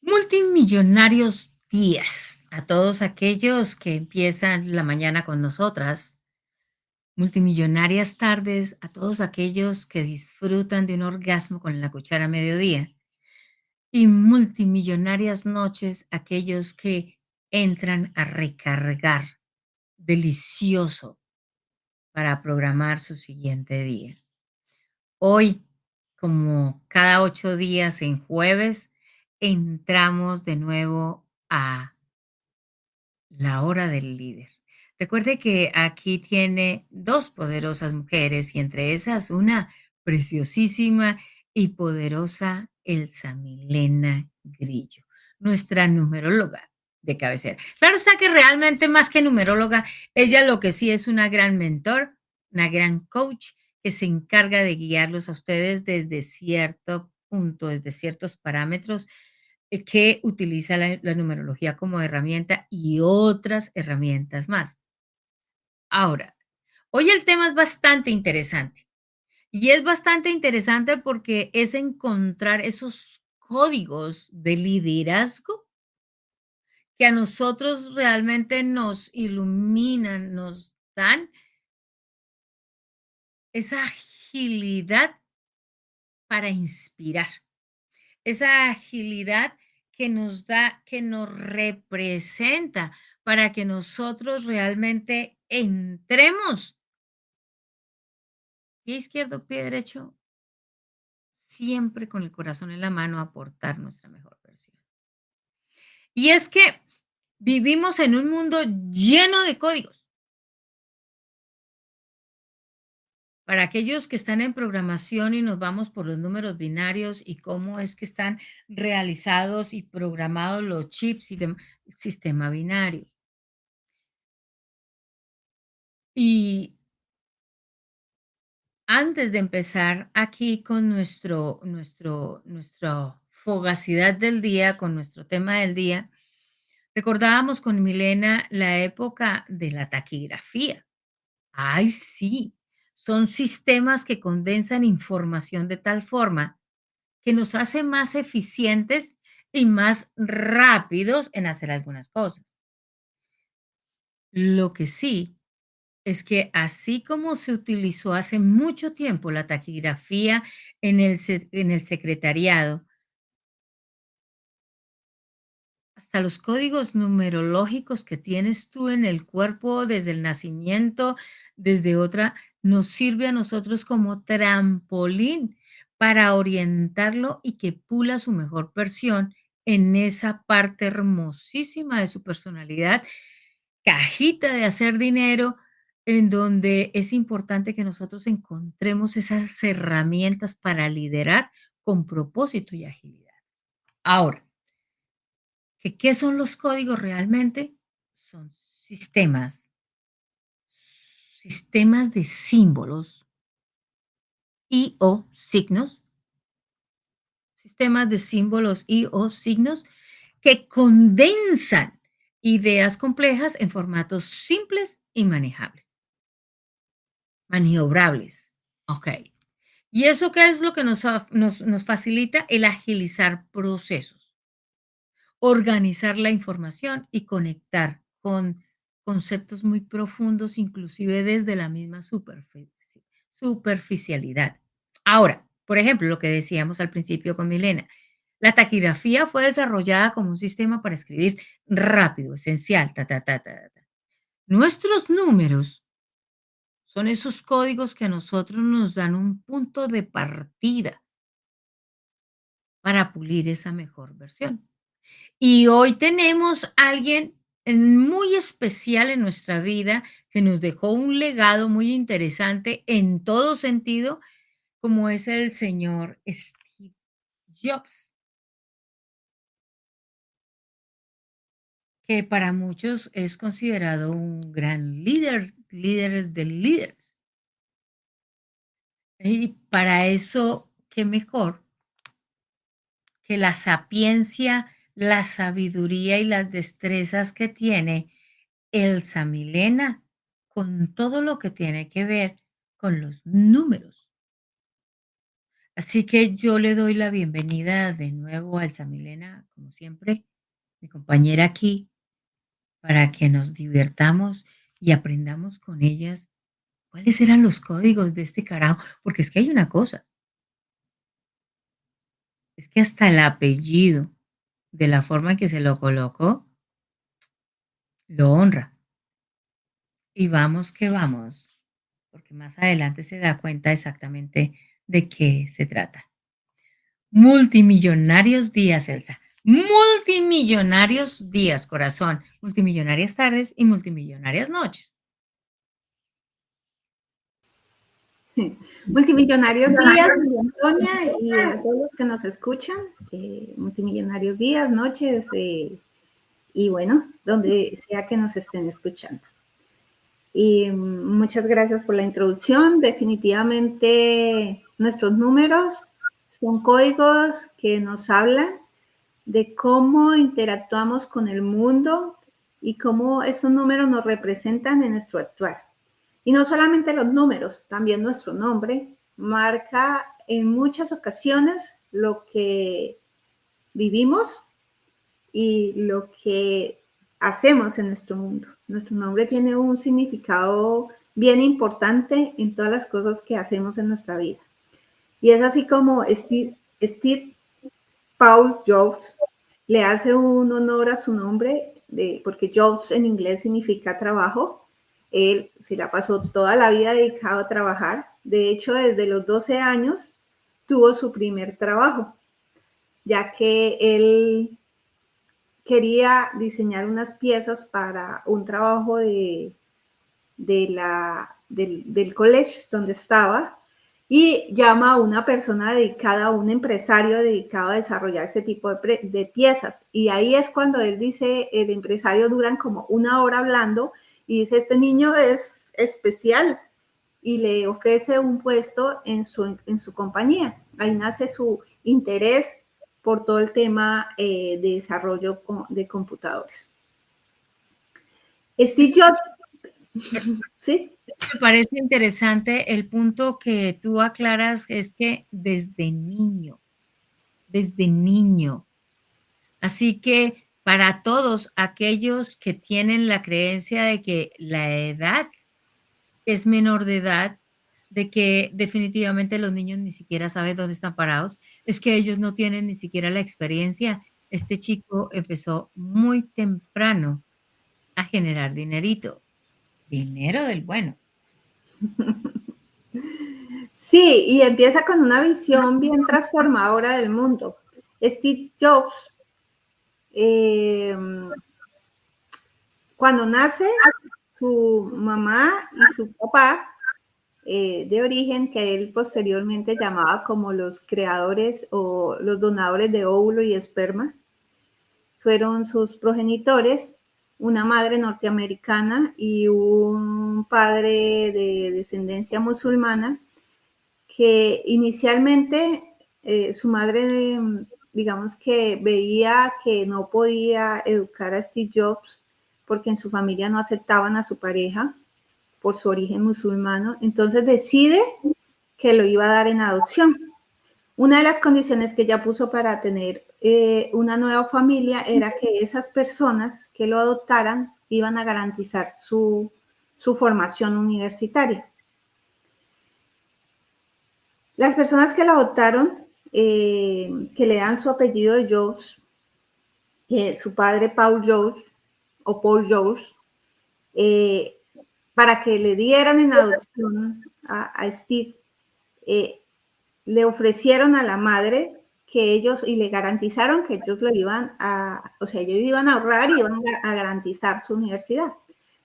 Multimillonarios días a todos aquellos que empiezan la mañana con nosotras. Multimillonarias tardes a todos aquellos que disfrutan de un orgasmo con la cuchara a mediodía. Y multimillonarias noches aquellos que entran a recargar delicioso para programar su siguiente día. Hoy, como cada 8 días en jueves, entramos de nuevo a la hora del líder. Recuerde que aquí tiene 2 poderosas mujeres y entre esas una preciosísima y poderosa Elsa Milena Grillo, nuestra numeróloga de cabecera. Claro está que realmente más que numeróloga, ella lo que sí es una gran mentor, una gran coach que se encarga de guiarlos a ustedes desde cierto punto, desde ciertos parámetros que utiliza la numerología como herramienta y otras herramientas más. Ahora, hoy el tema es bastante interesante y es bastante interesante porque es encontrar esos códigos de liderazgo que a nosotros realmente nos iluminan, nos dan esa agilidad para inspirar. Esa agilidad que nos da, que nos representa para que nosotros realmente entremos, pie izquierdo, pie derecho, siempre con el corazón en la mano a aportar nuestra mejor versión. Y es que vivimos en un mundo lleno de códigos. Para aquellos que están en programación y nos vamos por los números binarios y cómo es que están realizados y programados los chips y el sistema binario. Y antes de empezar aquí con nuestra fogacidad del día, con nuestro tema del día, recordábamos con Milena la época de la taquigrafía. Ay, sí, son sistemas que condensan información de tal forma que nos hace más eficientes y más rápidos en hacer algunas cosas. Lo que sí es que así como se utilizó hace mucho tiempo la taquigrafía en el secretariado, hasta los códigos numerológicos que tienes tú en el cuerpo desde el nacimiento, desde otra, nos sirve a nosotros como trampolín para orientarlo y que pula su mejor versión en esa parte hermosísima de su personalidad, cajita de hacer dinero, en donde es importante que nosotros encontremos esas herramientas para liderar con propósito y agilidad. Ahora, ¿qué son los códigos realmente? Son sistemas de símbolos y o signos, sistemas de símbolos y o signos que condensan ideas complejas en formatos simples y manejables, maniobrables. Ok. ¿Y eso qué es lo que nos facilita? El agilizar procesos, organizar la información y conectar con conceptos muy profundos, inclusive desde la misma superficialidad. Ahora, por ejemplo, lo que decíamos al principio con Milena, la taquigrafía fue desarrollada como un sistema para escribir rápido, esencial, ta, ta, ta, ta, ta. Nuestros números son esos códigos que a nosotros nos dan un punto de partida para pulir esa mejor versión. Y hoy tenemos a alguien muy especial en nuestra vida que nos dejó un legado muy interesante en todo sentido, como es el señor Steve Jobs, que para muchos es considerado un gran líder, líderes de líderes. Y para eso, qué mejor que la sapiencia, la sabiduría y las destrezas que tiene Elsa Milena con todo lo que tiene que ver con los números. Así que yo le doy la bienvenida de nuevo a Elsa Milena, como siempre, mi compañera aquí, para que nos divirtamos y aprendamos con ellas cuáles eran los códigos de este carajo, porque es que hay una cosa, es que hasta el apellido, de la forma en que se lo colocó, lo honra. Y vamos que vamos, porque más adelante se da cuenta exactamente de qué se trata. Multimillonarios días, Elsa. Multimillonarios días, corazón. Multimillonarias tardes y multimillonarias noches. Multimillonarios días, María Antonia, y a todos los que nos escuchan. Multimillonarios días, noches, y bueno, donde sea que nos estén escuchando. Y muchas gracias por la introducción. Definitivamente nuestros números son códigos que nos hablan de cómo interactuamos con el mundo y cómo esos números nos representan en nuestro actuar. Y no solamente los números, también nuestro nombre marca en muchas ocasiones lo que vivimos y lo que hacemos en nuestro mundo. Nuestro nombre tiene un significado bien importante en todas las cosas que hacemos en nuestra vida. Y es así como Steve Paul Jobs le hace un honor a su nombre, porque Jobs en inglés significa trabajo. Él se la pasó toda la vida dedicado a trabajar. De hecho, desde los 12 años tuvo su primer trabajo, ya que él quería diseñar unas piezas para un trabajo del college donde estaba, y llama a una persona dedicada, a un empresario dedicado a desarrollar ese tipo de piezas. Y ahí es cuando él dice, el empresario duran como una hora hablando y dice, este niño es especial, y le ofrece un puesto en su compañía. Ahí nace su interés por todo el tema de desarrollo de computadores. Steve Jobs, ¿sí? Me parece interesante el punto que tú aclaras, es que desde niño. Así que para todos aquellos que tienen la creencia de que la edad es menor de edad, de que definitivamente los niños ni siquiera saben dónde están parados, es que ellos no tienen ni siquiera la experiencia. Este chico empezó muy temprano a generar dinerito, dinero del bueno. Sí, y empieza con una visión bien transformadora del mundo. Steve Jobs, cuando nace, su mamá y su papá, de origen, que él posteriormente llamaba como los creadores o los donadores de óvulo y esperma, fueron sus progenitores, una madre norteamericana y un padre de descendencia musulmana, que inicialmente su madre, digamos que veía que no podía educar a Steve Jobs porque en su familia no aceptaban a su pareja por su origen musulmano, entonces decide que lo iba a dar en adopción. Una de las condiciones que ella puso para tener una nueva familia era que esas personas que lo adoptaran iban a garantizar su formación universitaria. Las personas que la adoptaron, que le dan su apellido de Jobs, su padre Paul Jobs o Paul Jobs, para que le dieran en adopción a Steve, le ofrecieron a la madre que ellos, y le garantizaron que ellos lo iban a, o sea, ellos iban a ahorrar y iban a garantizar su universidad.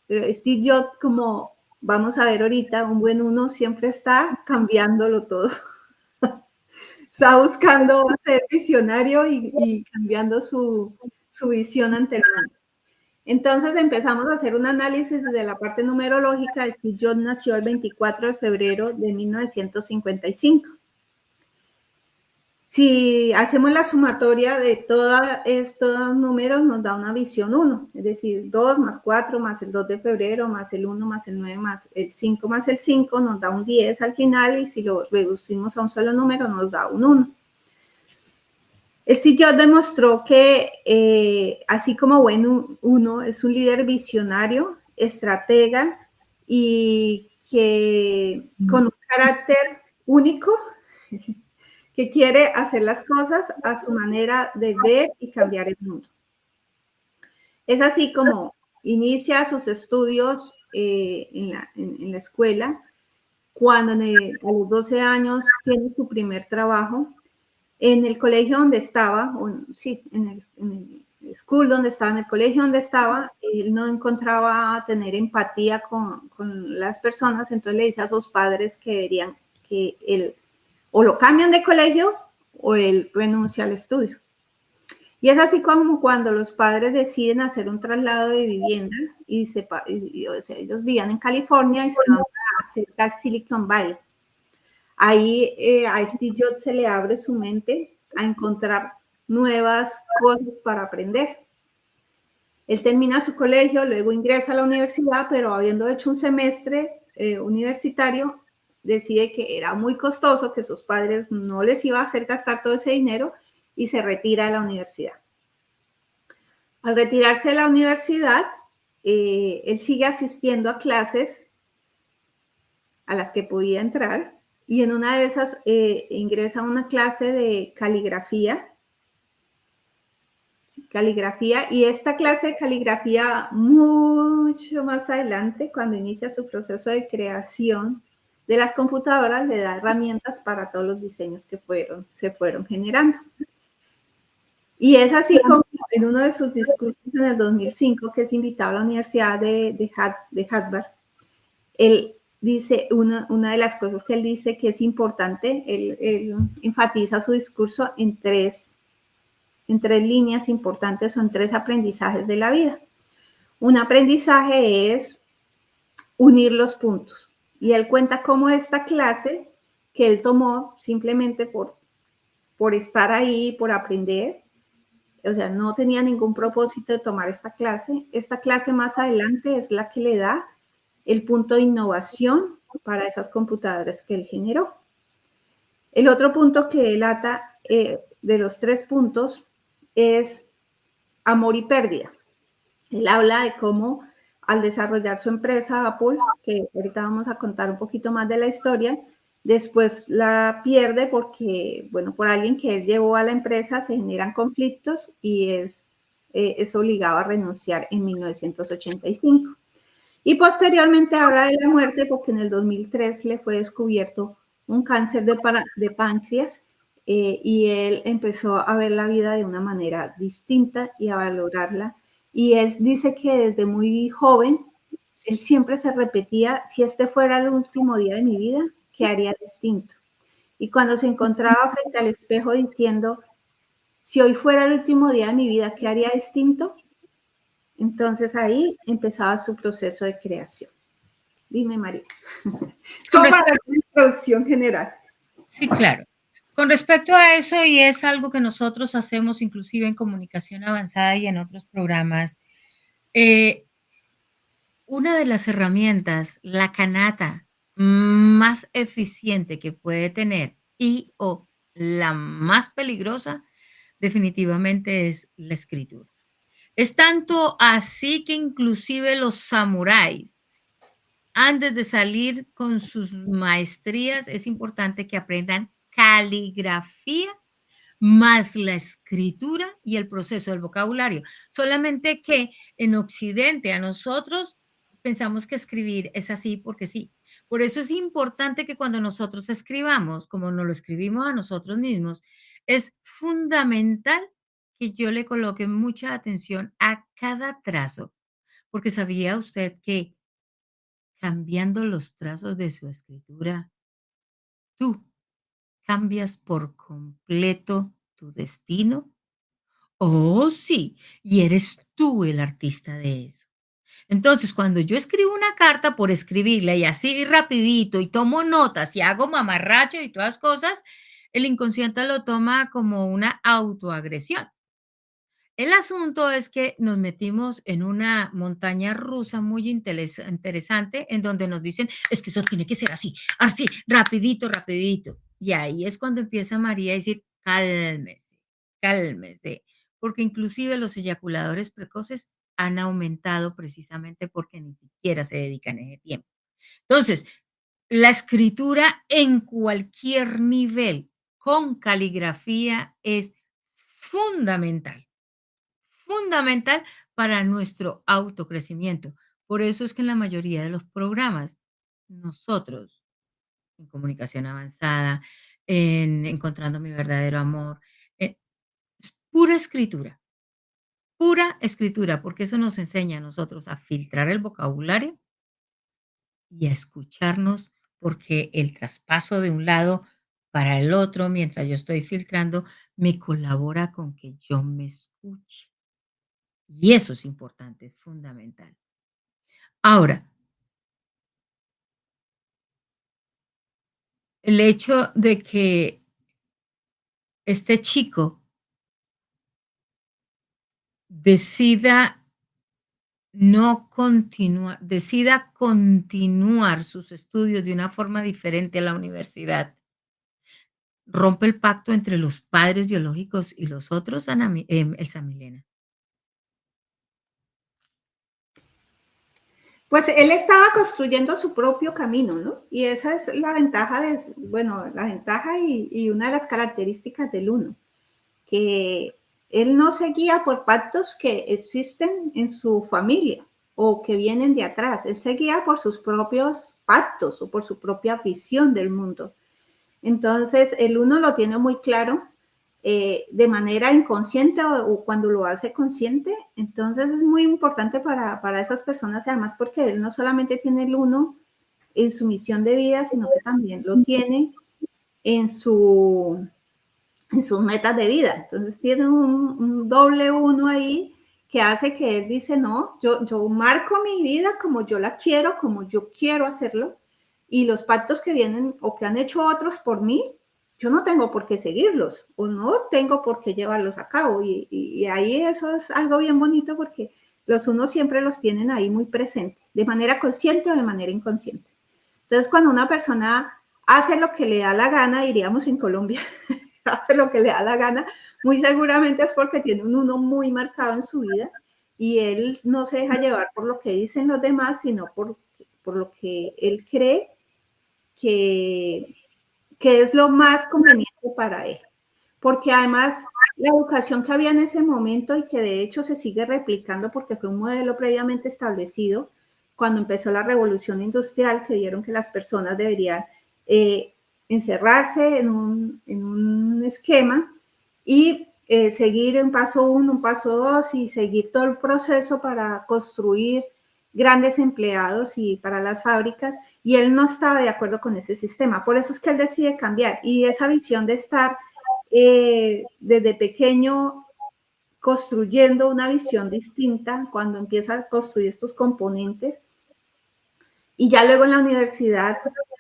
Pero Steve Jobs, como vamos a ver ahorita, un buen uno siempre está cambiándolo todo. Está buscando ser visionario y cambiando su visión ante el mundo. Entonces empezamos a hacer un análisis desde la parte numerológica. Steve Jobs nació el 24 de febrero de 1955. Si hacemos la sumatoria de todos estos números, nos da una visión 1, es decir, 2 más 4 más el 2 de febrero más el 1 más el 9 más el 5 nos da un 10 al final, y si lo reducimos a un solo número nos da un 1. Steve Jobs demostró que así como bueno uno es un líder visionario, estratega y que con un carácter único, que quiere hacer las cosas a su manera de ver y cambiar el mundo. Es así como inicia sus estudios en la escuela, cuando a los 12 años tiene su primer trabajo. En el colegio donde estaba, en el school donde estaba, en el colegio donde estaba, él no encontraba tener empatía con las personas, entonces le dice a sus padres que deberían que él o lo cambian de colegio o él renuncia al estudio. Y es así como cuando los padres deciden hacer un traslado de vivienda o sea, ellos vivían en California y se van cerca de Silicon Valley. Ahí a Steve Jobs se le abre su mente a encontrar nuevas cosas para aprender. Él termina su colegio, luego ingresa a la universidad, pero habiendo hecho un semestre universitario, decide que era muy costoso, que sus padres no les iba a hacer gastar todo ese dinero, y se retira de la universidad. Al retirarse de la universidad, él sigue asistiendo a clases a las que podía entrar, y en una de esas ingresa a una clase de caligrafía, y esta clase de caligrafía mucho más adelante, cuando inicia su proceso de creación de las computadoras, le da herramientas para todos los diseños que se fueron generando. Y es así como en uno de sus discursos en el 2005, que es invitado a la Universidad de Harvard, él dice, una de las cosas que él dice que es importante, él enfatiza su discurso en tres líneas importantes o en tres aprendizajes de la vida. Un aprendizaje es unir los puntos. Y él cuenta cómo esta clase que él tomó simplemente por estar ahí, por aprender, o sea, no tenía ningún propósito de tomar esta clase. Esta clase más adelante es la que le da el punto de innovación para esas computadoras que él generó. El otro punto que él ata de los tres puntos es amor y pérdida. Él habla de cómo al desarrollar su empresa Apple, que ahorita vamos a contar un poquito más de la historia, después la pierde porque, bueno, por alguien que él llevó a la empresa se generan conflictos y es obligado a renunciar en 1985. Y posteriormente habla de la muerte porque en el 2003 le fue descubierto un cáncer de páncreas, y él empezó a ver la vida de una manera distinta y a valorarla. Y él dice que desde muy joven, él siempre se repetía, si este fuera el último día de mi vida, ¿qué haría distinto? Y cuando se encontraba frente al espejo diciendo, si hoy fuera el último día de mi vida, ¿qué haría distinto? Entonces ahí empezaba su proceso de creación. Dime, María. Con Como para respecto, una introducción general. sí, claro. Con respecto a eso, y es algo que nosotros hacemos inclusive en comunicación avanzada y en otros programas, una de las herramientas, la canata más eficiente que puede tener y o la más peligrosa, definitivamente es la escritura. Es tanto así que inclusive los samuráis, antes de salir con sus maestrías, es importante que aprendan caligrafía más la escritura y el proceso del vocabulario. Solamente que en Occidente a nosotros pensamos que escribir es así porque sí. Por eso es importante que cuando nosotros escribamos, como nos lo escribimos a nosotros mismos, es fundamental que yo le coloque mucha atención a cada trazo, porque ¿sabía usted que cambiando los trazos de su escritura, tú cambias por completo tu destino? Oh, sí, y eres tú el artista de eso. Entonces, cuando yo escribo una carta por escribirla y así rapidito y tomo notas y hago mamarracho y todas cosas, el inconsciente lo toma como una autoagresión. El asunto es que nos metimos en una montaña rusa muy interesante en donde nos dicen, es que eso tiene que ser así, así, rapidito, rapidito. Y ahí es cuando empieza María a decir, cálmese, cálmese, porque inclusive los eyaculadores precoces han aumentado precisamente porque ni siquiera se dedican ese tiempo. Entonces, la escritura en cualquier nivel con caligrafía es fundamental, fundamental para nuestro autocrecimiento. Por eso es que en la mayoría de los programas, nosotros, en comunicación avanzada, en encontrando mi verdadero amor, es pura escritura, porque eso nos enseña a nosotros a filtrar el vocabulario y a escucharnos, porque el traspaso de un lado para el otro, mientras yo estoy filtrando, me colabora con que yo me escuche. Y eso es importante, es fundamental. Ahora, el hecho de que este chico decida decida continuar sus estudios de una forma diferente a la universidad, rompe el pacto entre los padres biológicos y los otros, Elsa Milena. Pues él estaba construyendo su propio camino, ¿no? Y esa es la ventaja bueno, la ventaja y una de las características del uno, que él no se guía por pactos que existen en su familia o que vienen de atrás, él se guía por sus propios pactos o por su propia visión del mundo. Entonces, el uno lo tiene muy claro de manera inconsciente o, cuando lo hace consciente. Entonces, es muy importante para esas personas, además, porque él no solamente tiene el uno en su misión de vida, sino que también lo tiene en, en sus metas de vida. Entonces, tiene un doble uno ahí que hace que él dice, no, yo marco mi vida como yo la quiero, como yo quiero hacerlo, y los pactos que vienen o que han hecho otros por mí, yo no tengo por qué seguirlos o no tengo por qué llevarlos a cabo. Y ahí eso es algo bien bonito porque los unos siempre los tienen ahí muy presentes, de manera consciente o de manera inconsciente. Entonces, cuando una persona hace lo que le da la gana, diríamos en Colombia, hace lo que le da la gana, muy seguramente es porque tiene un uno muy marcado en su vida y él no se deja llevar por lo que dicen los demás, sino por lo que él cree que, que es lo más conveniente para él. Porque además la educación que había en ese momento y que de hecho se sigue replicando porque fue un modelo previamente establecido cuando empezó la revolución industrial, que vieron que las personas deberían encerrarse en un esquema y seguir un paso uno, un paso dos y seguir todo el proceso para construir grandes empleados y para las fábricas, y él no estaba de acuerdo con ese sistema. Por eso es que él decide cambiar, y esa visión de estar desde pequeño construyendo una visión distinta, cuando empieza a construir estos componentes, y ya luego en la universidad,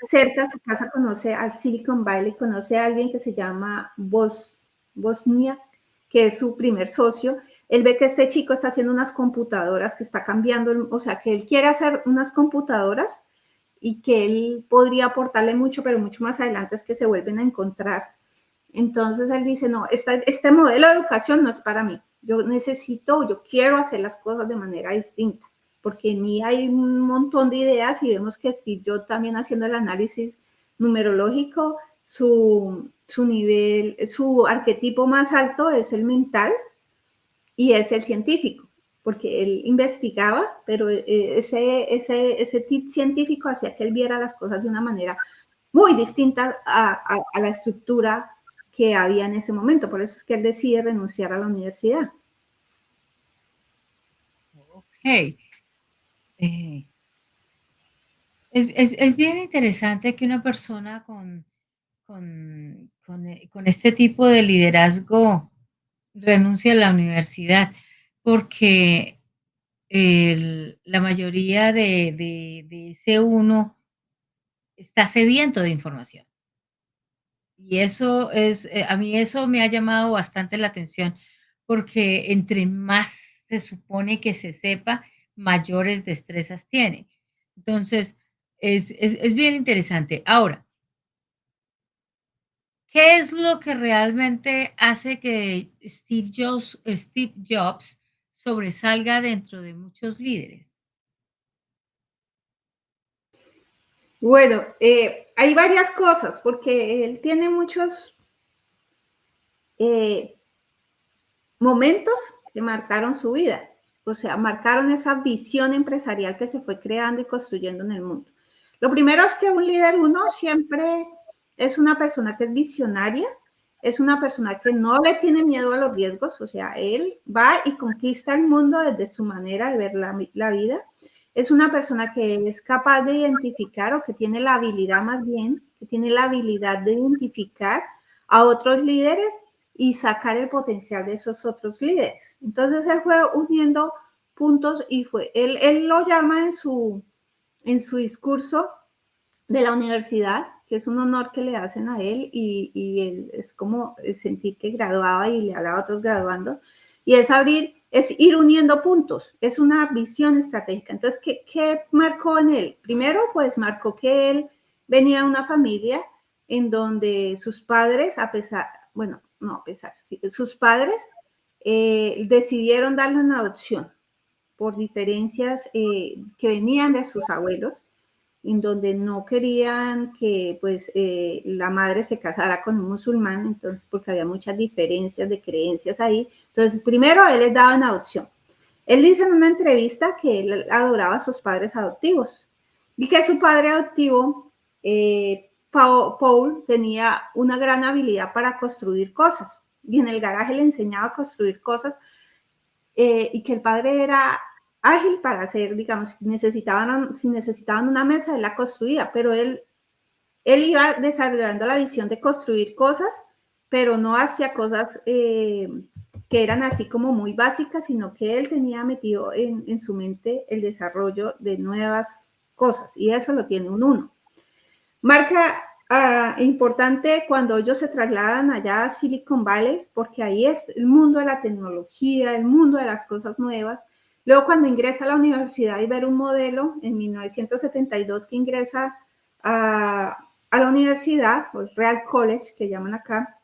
cerca de su casa, conoce al Silicon Valley, conoce a alguien que se llama Bosnia, que es su primer socio. Él ve que este chico está haciendo unas computadoras, que está cambiando, o sea, que él quiere hacer unas computadoras y que él podría aportarle mucho, pero mucho más adelante es que se vuelven a encontrar. Entonces él dice, no, este modelo de educación no es para mí. Yo quiero hacer las cosas de manera distinta, porque en mí hay un montón de ideas y vemos que Steve Jobs también haciendo el análisis numerológico, su nivel, su arquetipo más alto es el mental y es el científico, porque él investigaba, pero ese tip científico hacía que él viera las cosas de una manera muy distinta a la estructura que había en ese momento. Por eso es que él decide renunciar a la universidad. Ok. Eh, es bien interesante que una persona con este tipo de liderazgo renuncie a la universidad, porque la mayoría de ese uno está sediento de información. Y eso es, a mí eso me ha llamado bastante la atención, porque entre más se supone que se sepa, mayores destrezas tiene. Entonces, es bien interesante. Ahora, ¿qué es lo que realmente hace que Steve Jobs sobresalga dentro de muchos líderes? Bueno, hay varias cosas, porque él tiene muchos eh, momentos que marcaron su vida, o sea, marcaron esa visión empresarial que se fue creando y construyendo en el mundo. Lo primero es que un líder, uno siempre es una persona que es visionaria, es una persona que no le tiene miedo a los riesgos, o sea, él va y conquista el mundo desde su manera de ver la vida. Es una persona que es capaz de identificar o que tiene la habilidad más bien, que tiene la habilidad de identificar a otros líderes y sacar el potencial de esos otros líderes. Entonces él fue uniendo puntos y él lo llama en su discurso de la universidad, que es un honor que le hacen a él y él es como sentir que graduaba y le hablaba a otros graduando, y es ir uniendo puntos, es una visión estratégica. Entonces, ¿qué marcó en él? Primero, pues marcó que él venía de una familia en donde sus padres, a pesar, bueno, no a pesar, sí, sus padres decidieron darle una adopción por diferencias que venían de sus abuelos, en donde no querían que pues la madre se casara con un musulmán, entonces porque había muchas diferencias de creencias ahí. Entonces, primero él les daba una adopción. Él dice en una entrevista que él adoraba a sus padres adoptivos y que su padre adoptivo, Paul, tenía una gran habilidad para construir cosas y en el garaje le enseñaba a construir cosas y que el padre era ágil para hacer, digamos, si necesitaban una mesa, él la construía, pero él iba desarrollando la visión de construir cosas, pero no hacía cosas que eran así como muy básicas, sino que él tenía metido en su mente el desarrollo de nuevas cosas, y eso lo tiene un uno. Marca importante cuando ellos se trasladan allá a Silicon Valley, porque ahí es el mundo de la tecnología, el mundo de las cosas nuevas. Luego cuando ingresa a la universidad y ver un modelo en 1972 que ingresa a la universidad, o el Real College que llaman acá,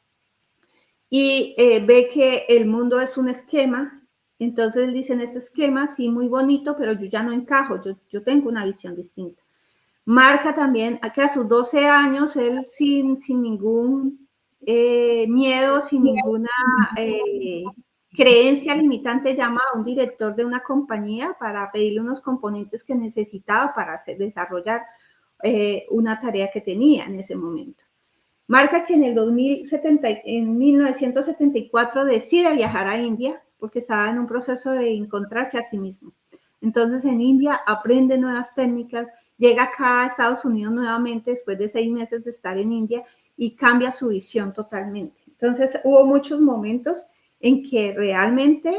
y ve que el mundo es un esquema. Entonces él dice, en este esquema sí, muy bonito, pero yo ya no encajo, yo tengo una visión distinta. Marca también que a sus 12 años, él sin ningún miedo, sin ninguna creencia limitante, llama a un director de una compañía para pedirle unos componentes que necesitaba para desarrollar una tarea que tenía en ese momento. Marca que en 1974 decide viajar a India porque estaba en un proceso de encontrarse a sí mismo. Entonces en India aprende nuevas técnicas, llega acá a Estados Unidos nuevamente después de 6 meses de estar en India y cambia su visión totalmente. Entonces hubo muchos momentos en que realmente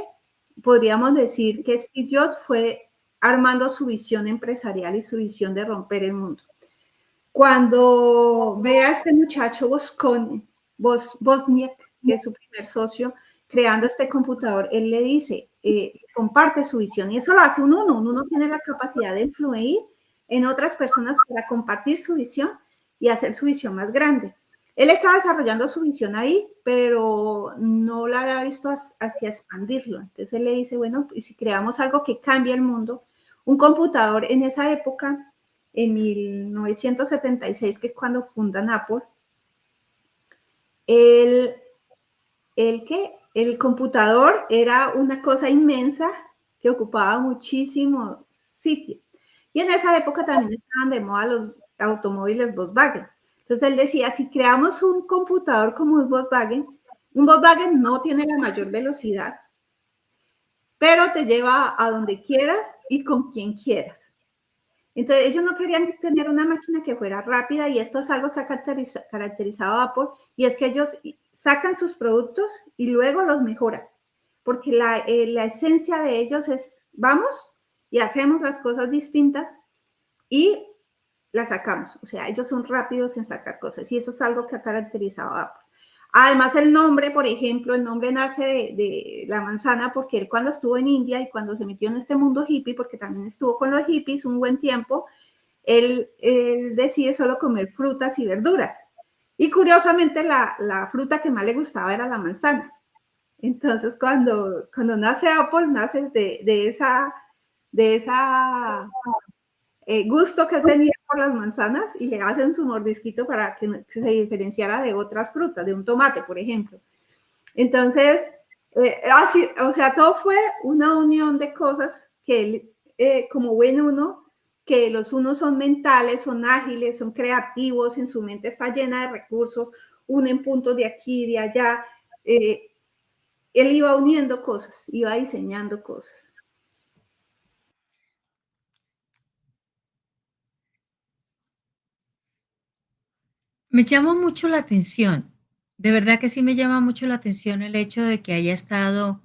podríamos decir que Steve Jobs fue armando su visión empresarial y su visión de romper el mundo. Cuando ve a este muchacho Bosniak, que es su primer socio, creando este computador, él le dice, comparte su visión, y eso lo hace un uno tiene la capacidad de influir en otras personas para compartir su visión y hacer su visión más grande. Él estaba desarrollando su visión ahí, pero no la había visto hacia expandirlo. Entonces él le dice, bueno, y si creamos algo que cambie el mundo, un computador en esa época, en 1976, que es cuando fundan Apple, el computador era una cosa inmensa que ocupaba muchísimo sitio. Y en esa época también estaban de moda los automóviles Volkswagen. Entonces él decía, si creamos un computador como un Volkswagen no tiene la mayor velocidad, pero te lleva a donde quieras y con quien quieras. Entonces ellos no querían tener una máquina que fuera rápida, y esto es algo que ha caracterizado a Apple, y es que ellos sacan sus productos y luego los mejoran, porque la esencia de ellos es vamos y hacemos las cosas distintas y la sacamos. O sea, ellos son rápidos en sacar cosas y eso es algo que ha caracterizado a Apple. Además, el nombre, por ejemplo, el nombre nace de la manzana porque él cuando estuvo en India y cuando se metió en este mundo hippie, porque también estuvo con los hippies un buen tiempo, él decide solo comer frutas y verduras. Y curiosamente la fruta que más le gustaba era la manzana. Entonces, cuando nace Apple, nace de esa gusto que él tenía por las manzanas y le hacen su mordisquito para que se diferenciara de otras frutas, de un tomate, por ejemplo. Entonces, así, o sea, todo fue una unión de cosas que él, como buen uno, que los unos son mentales, son ágiles, son creativos, en su mente está llena de recursos, unen puntos de aquí y de allá. Él iba uniendo cosas, iba diseñando cosas. Me llama mucho la atención, de verdad que sí me llama mucho la atención el hecho de que haya estado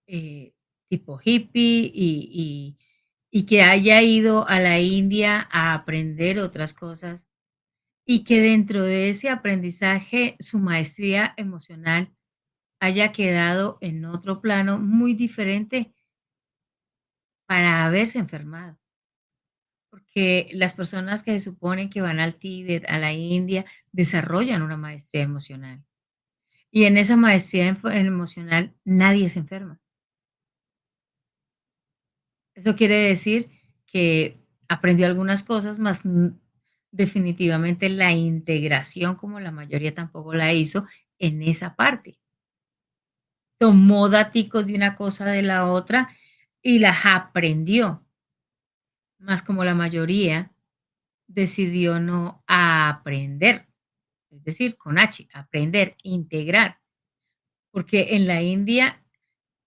eh, tipo hippie y que haya ido a la India a aprender otras cosas y que dentro de ese aprendizaje su maestría emocional haya quedado en otro plano muy diferente para haberse enfermado. Porque las personas que se suponen que van al Tíbet, a la India, desarrollan una maestría emocional. Y en esa maestría emocional nadie se enferma. Eso quiere decir que aprendió algunas cosas, más definitivamente la integración, como la mayoría tampoco la hizo, en esa parte. Tomó daticos de una cosa de la otra y las aprendió, más como la mayoría decidió no aprender, es decir, con H, aprender, integrar, porque en la India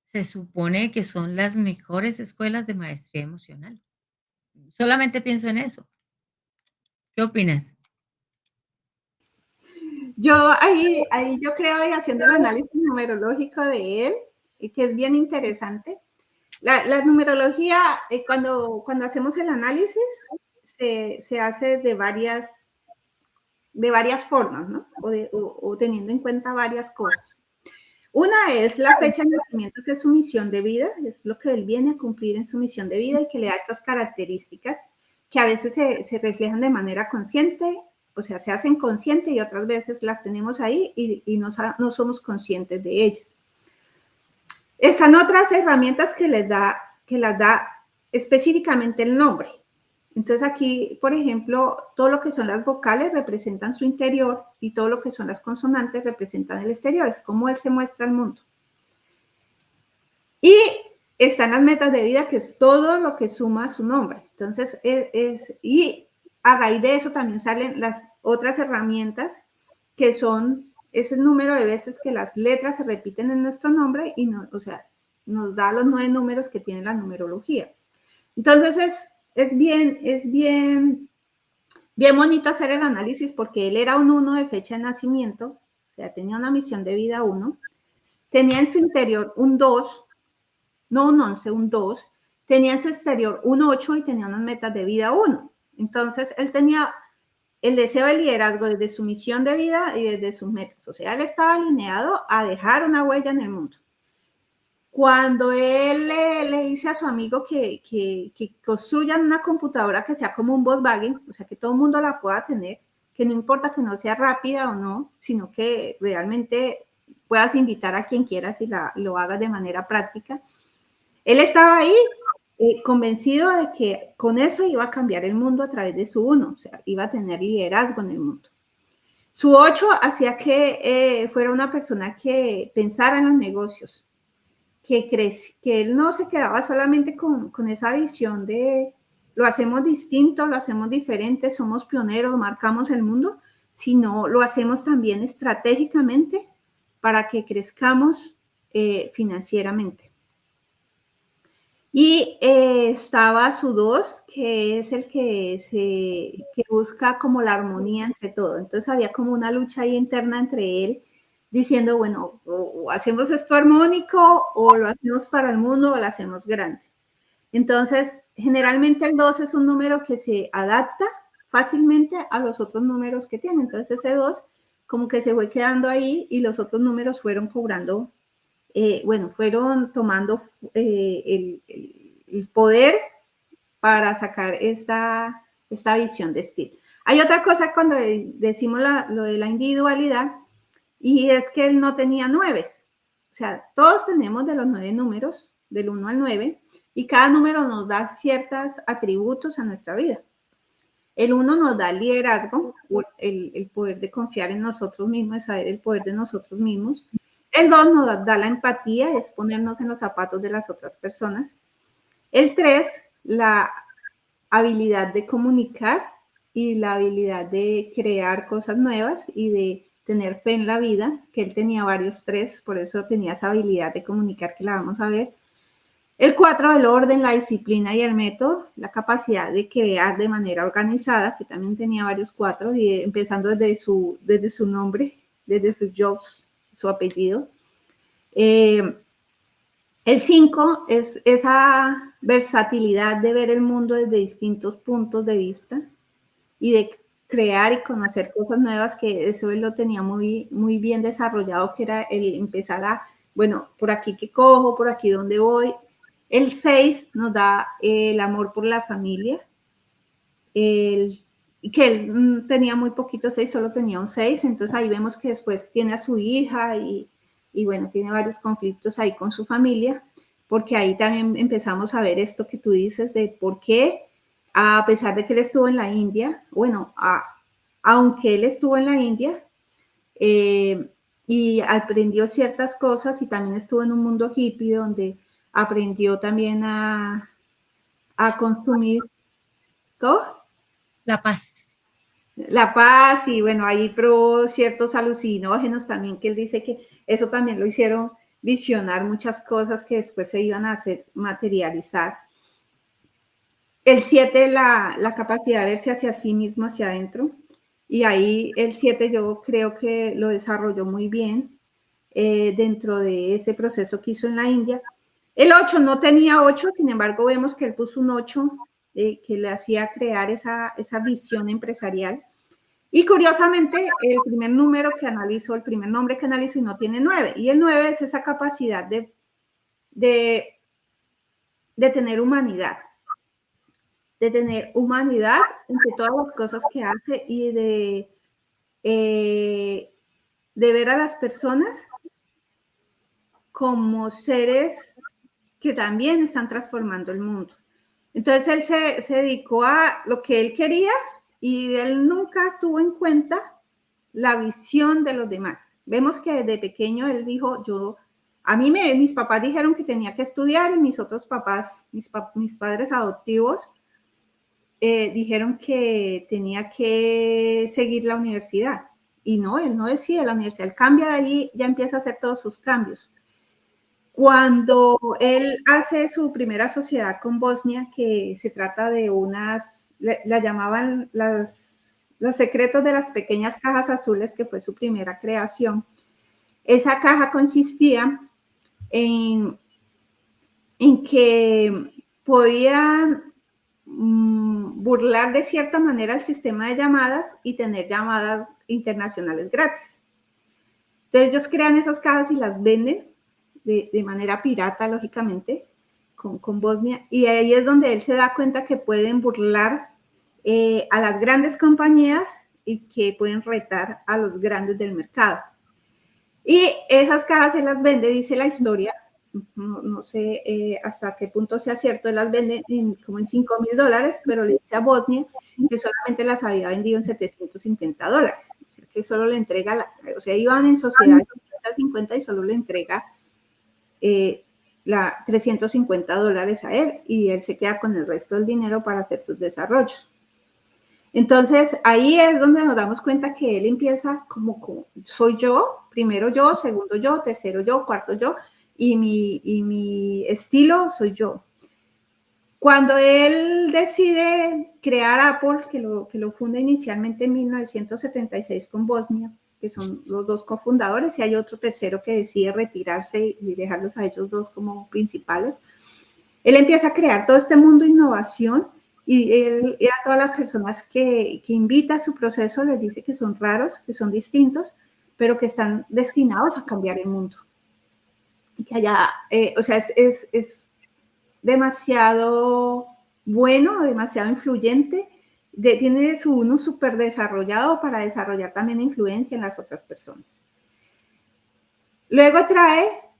se supone que son las mejores escuelas de maestría emocional. Solamente pienso en eso. ¿Qué opinas? Yo ahí yo creo, y haciendo el análisis numerológico de él, que es bien interesante. La numerología, cuando hacemos el análisis, se hace de varias formas, ¿no? O teniendo en cuenta varias cosas. Una es la fecha de nacimiento, que es su misión de vida, es lo que él viene a cumplir en su misión de vida y que le da estas características que a veces se reflejan de manera consciente, o sea, se hacen conscientes y otras veces las tenemos ahí y no somos conscientes de ellas. Están otras herramientas que las da específicamente el nombre. Entonces aquí, por ejemplo, todo lo que son las vocales representan su interior y todo lo que son las consonantes representan el exterior. Es como él se muestra al mundo. Y están las metas de vida, que es todo lo que suma su nombre. Entonces, y a raíz de eso también salen las otras herramientas que son ese número de veces que las letras se repiten en nuestro nombre y o sea, nos da los 9 números que tiene la numerología. Entonces es bien bonito hacer el análisis porque él era un 1 de fecha de nacimiento, o sea, tenía una misión de vida 1, tenía en su interior un 2, no un 11, un 2, tenía en su exterior un 8 y tenía unas metas de vida 1. Entonces, él tenía el deseo de liderazgo desde su misión de vida y desde sus metas. O sea, él estaba alineado a dejar una huella en el mundo. Cuando él le dice a su amigo que construyan una computadora que sea como un Volkswagen, o sea, que todo el mundo la pueda tener, que no importa que no sea rápida o no, sino que realmente puedas invitar a quien quieras y lo hagas de manera práctica. Él estaba ahí convencido de que con eso iba a cambiar el mundo a través de su 1, o sea, iba a tener liderazgo en el mundo. Su 8 hacía que fuera una persona que pensara en los negocios, que él no se quedaba solamente con esa visión de lo hacemos distinto, lo hacemos diferente, somos pioneros, marcamos el mundo, sino lo hacemos también estratégicamente para que crezcamos financieramente. Y estaba su 2, que es el que busca como la armonía entre todo. Entonces había como una lucha ahí interna entre él, diciendo, bueno, o hacemos esto armónico, o lo hacemos para el mundo, o lo hacemos grande. Entonces, generalmente el 2 es un número que se adapta fácilmente a los otros números que tiene. Entonces ese 2 como que se fue quedando ahí y los otros números fueron cobrando, fueron tomando el poder para sacar esta visión de Steve. Hay otra cosa cuando decimos lo de la individualidad, y es que él no tenía 9. O sea, todos tenemos de los 9 números, del 1 al 9, y cada número nos da ciertos atributos a nuestra vida. El 1 nos da el liderazgo, el poder de confiar en nosotros mismos, de saber el poder de nosotros mismos. El 2 nos da la empatía, es ponernos en los zapatos de las otras personas. El 3, la habilidad de comunicar y la habilidad de crear cosas nuevas y de tener fe en la vida, que él tenía varios 3, por eso tenía esa habilidad de comunicar que la vamos a ver. El 4, el orden, la disciplina y el método, la capacidad de crear de manera organizada, que también tenía varios 4, y empezando desde su nombre, desde su jobs, su apellido. El 5 es esa versatilidad de ver el mundo desde distintos puntos de vista y de crear y conocer cosas nuevas, que eso él lo tenía muy, muy bien desarrollado, que era el empezar a, por aquí que cojo, por aquí donde voy. El 6 nos da el amor por la familia, que él tenía muy poquito 6, solo tenía un 6, entonces ahí vemos que después tiene a su hija y tiene varios conflictos ahí con su familia, porque ahí también empezamos a ver esto que tú dices de por qué, a pesar de que él estuvo en la India, aunque él estuvo en la India y aprendió ciertas cosas, y también estuvo en un mundo hippie donde aprendió también a consumir todo. La paz. La paz, y ahí probó ciertos alucinógenos también, que él dice que eso también lo hicieron visionar muchas cosas que después se iban a hacer materializar. El 7, la capacidad de verse hacia sí mismo, hacia adentro, y ahí el 7 yo creo que lo desarrolló muy bien dentro de ese proceso que hizo en la India. El 8 no tenía 8, sin embargo vemos que él puso un 8 que le hacía crear esa visión empresarial. Y curiosamente, el primer nombre que analizo y no tiene 9. Y el 9 es esa capacidad de tener humanidad. De tener humanidad entre todas las cosas que hace y de ver a las personas como seres que también están transformando el mundo. Entonces él se dedicó a lo que él quería y él nunca tuvo en cuenta la visión de los demás. Vemos que desde pequeño él dijo, mis papás dijeron que tenía que estudiar, y mis otros papás, mis padres adoptivos, dijeron que tenía que seguir la universidad. Y no, él no decide la universidad, él cambia de allí, ya empieza a hacer todos sus cambios. Cuando él hace su primera sociedad con Bosnia, que se trata de la llamaban los secretos de las pequeñas cajas azules, que fue su primera creación. Esa caja consistía en que podían burlar de cierta manera el sistema de llamadas y tener llamadas internacionales gratis. Entonces ellos crean esas cajas y las venden de manera pirata, lógicamente, con Bosnia, y ahí es donde él se da cuenta que pueden burlar a las grandes compañías y que pueden retar a los grandes del mercado. Y esas cajas se las vende, dice la historia, no sé hasta qué punto sea cierto, él las vende como en $5,000, pero le dice a Bosnia que solamente las había vendido en $750. O sea, que solo le entrega, iban en sociedad 50 y solo le entrega $350 a él, y él se queda con el resto del dinero para hacer sus desarrollos. Entonces, ahí es donde nos damos cuenta que él empieza como soy yo, primero yo, segundo yo, tercero yo, cuarto yo, y mi estilo soy yo. Cuando él decide crear Apple, que lo funda inicialmente en 1976 con Bosnia, que son los dos cofundadores, y hay otro tercero que decide retirarse y dejarlos a ellos dos como principales, él empieza a crear todo este mundo de innovación Y a todas las personas que invita a su proceso les dice que son raros, que son distintos, pero que están destinados a cambiar el mundo. Y que allá, o sea, es demasiado bueno, demasiado influyente, tiene uno súper desarrollado para desarrollar también influencia en las otras personas. Luego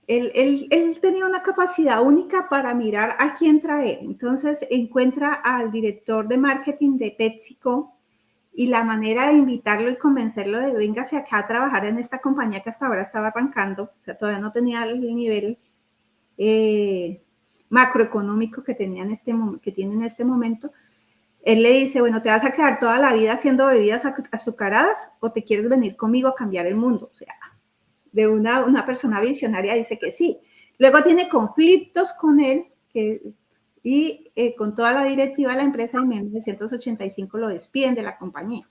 él tenía una capacidad única para mirar a quién traer. Entonces encuentra al director de marketing de PepsiCo y la manera de invitarlo y convencerlo de véngase acá a trabajar en esta compañía que hasta ahora estaba arrancando, o sea, todavía no tenía el nivel macroeconómico que tenía que tiene en este momento. Él le dice, bueno, ¿te vas a quedar toda la vida haciendo bebidas azucaradas o te quieres venir conmigo a cambiar el mundo? O sea, de una persona visionaria dice que sí. Luego tiene conflictos con él y con toda la directiva de la empresa en 1985 lo despiden de la compañía.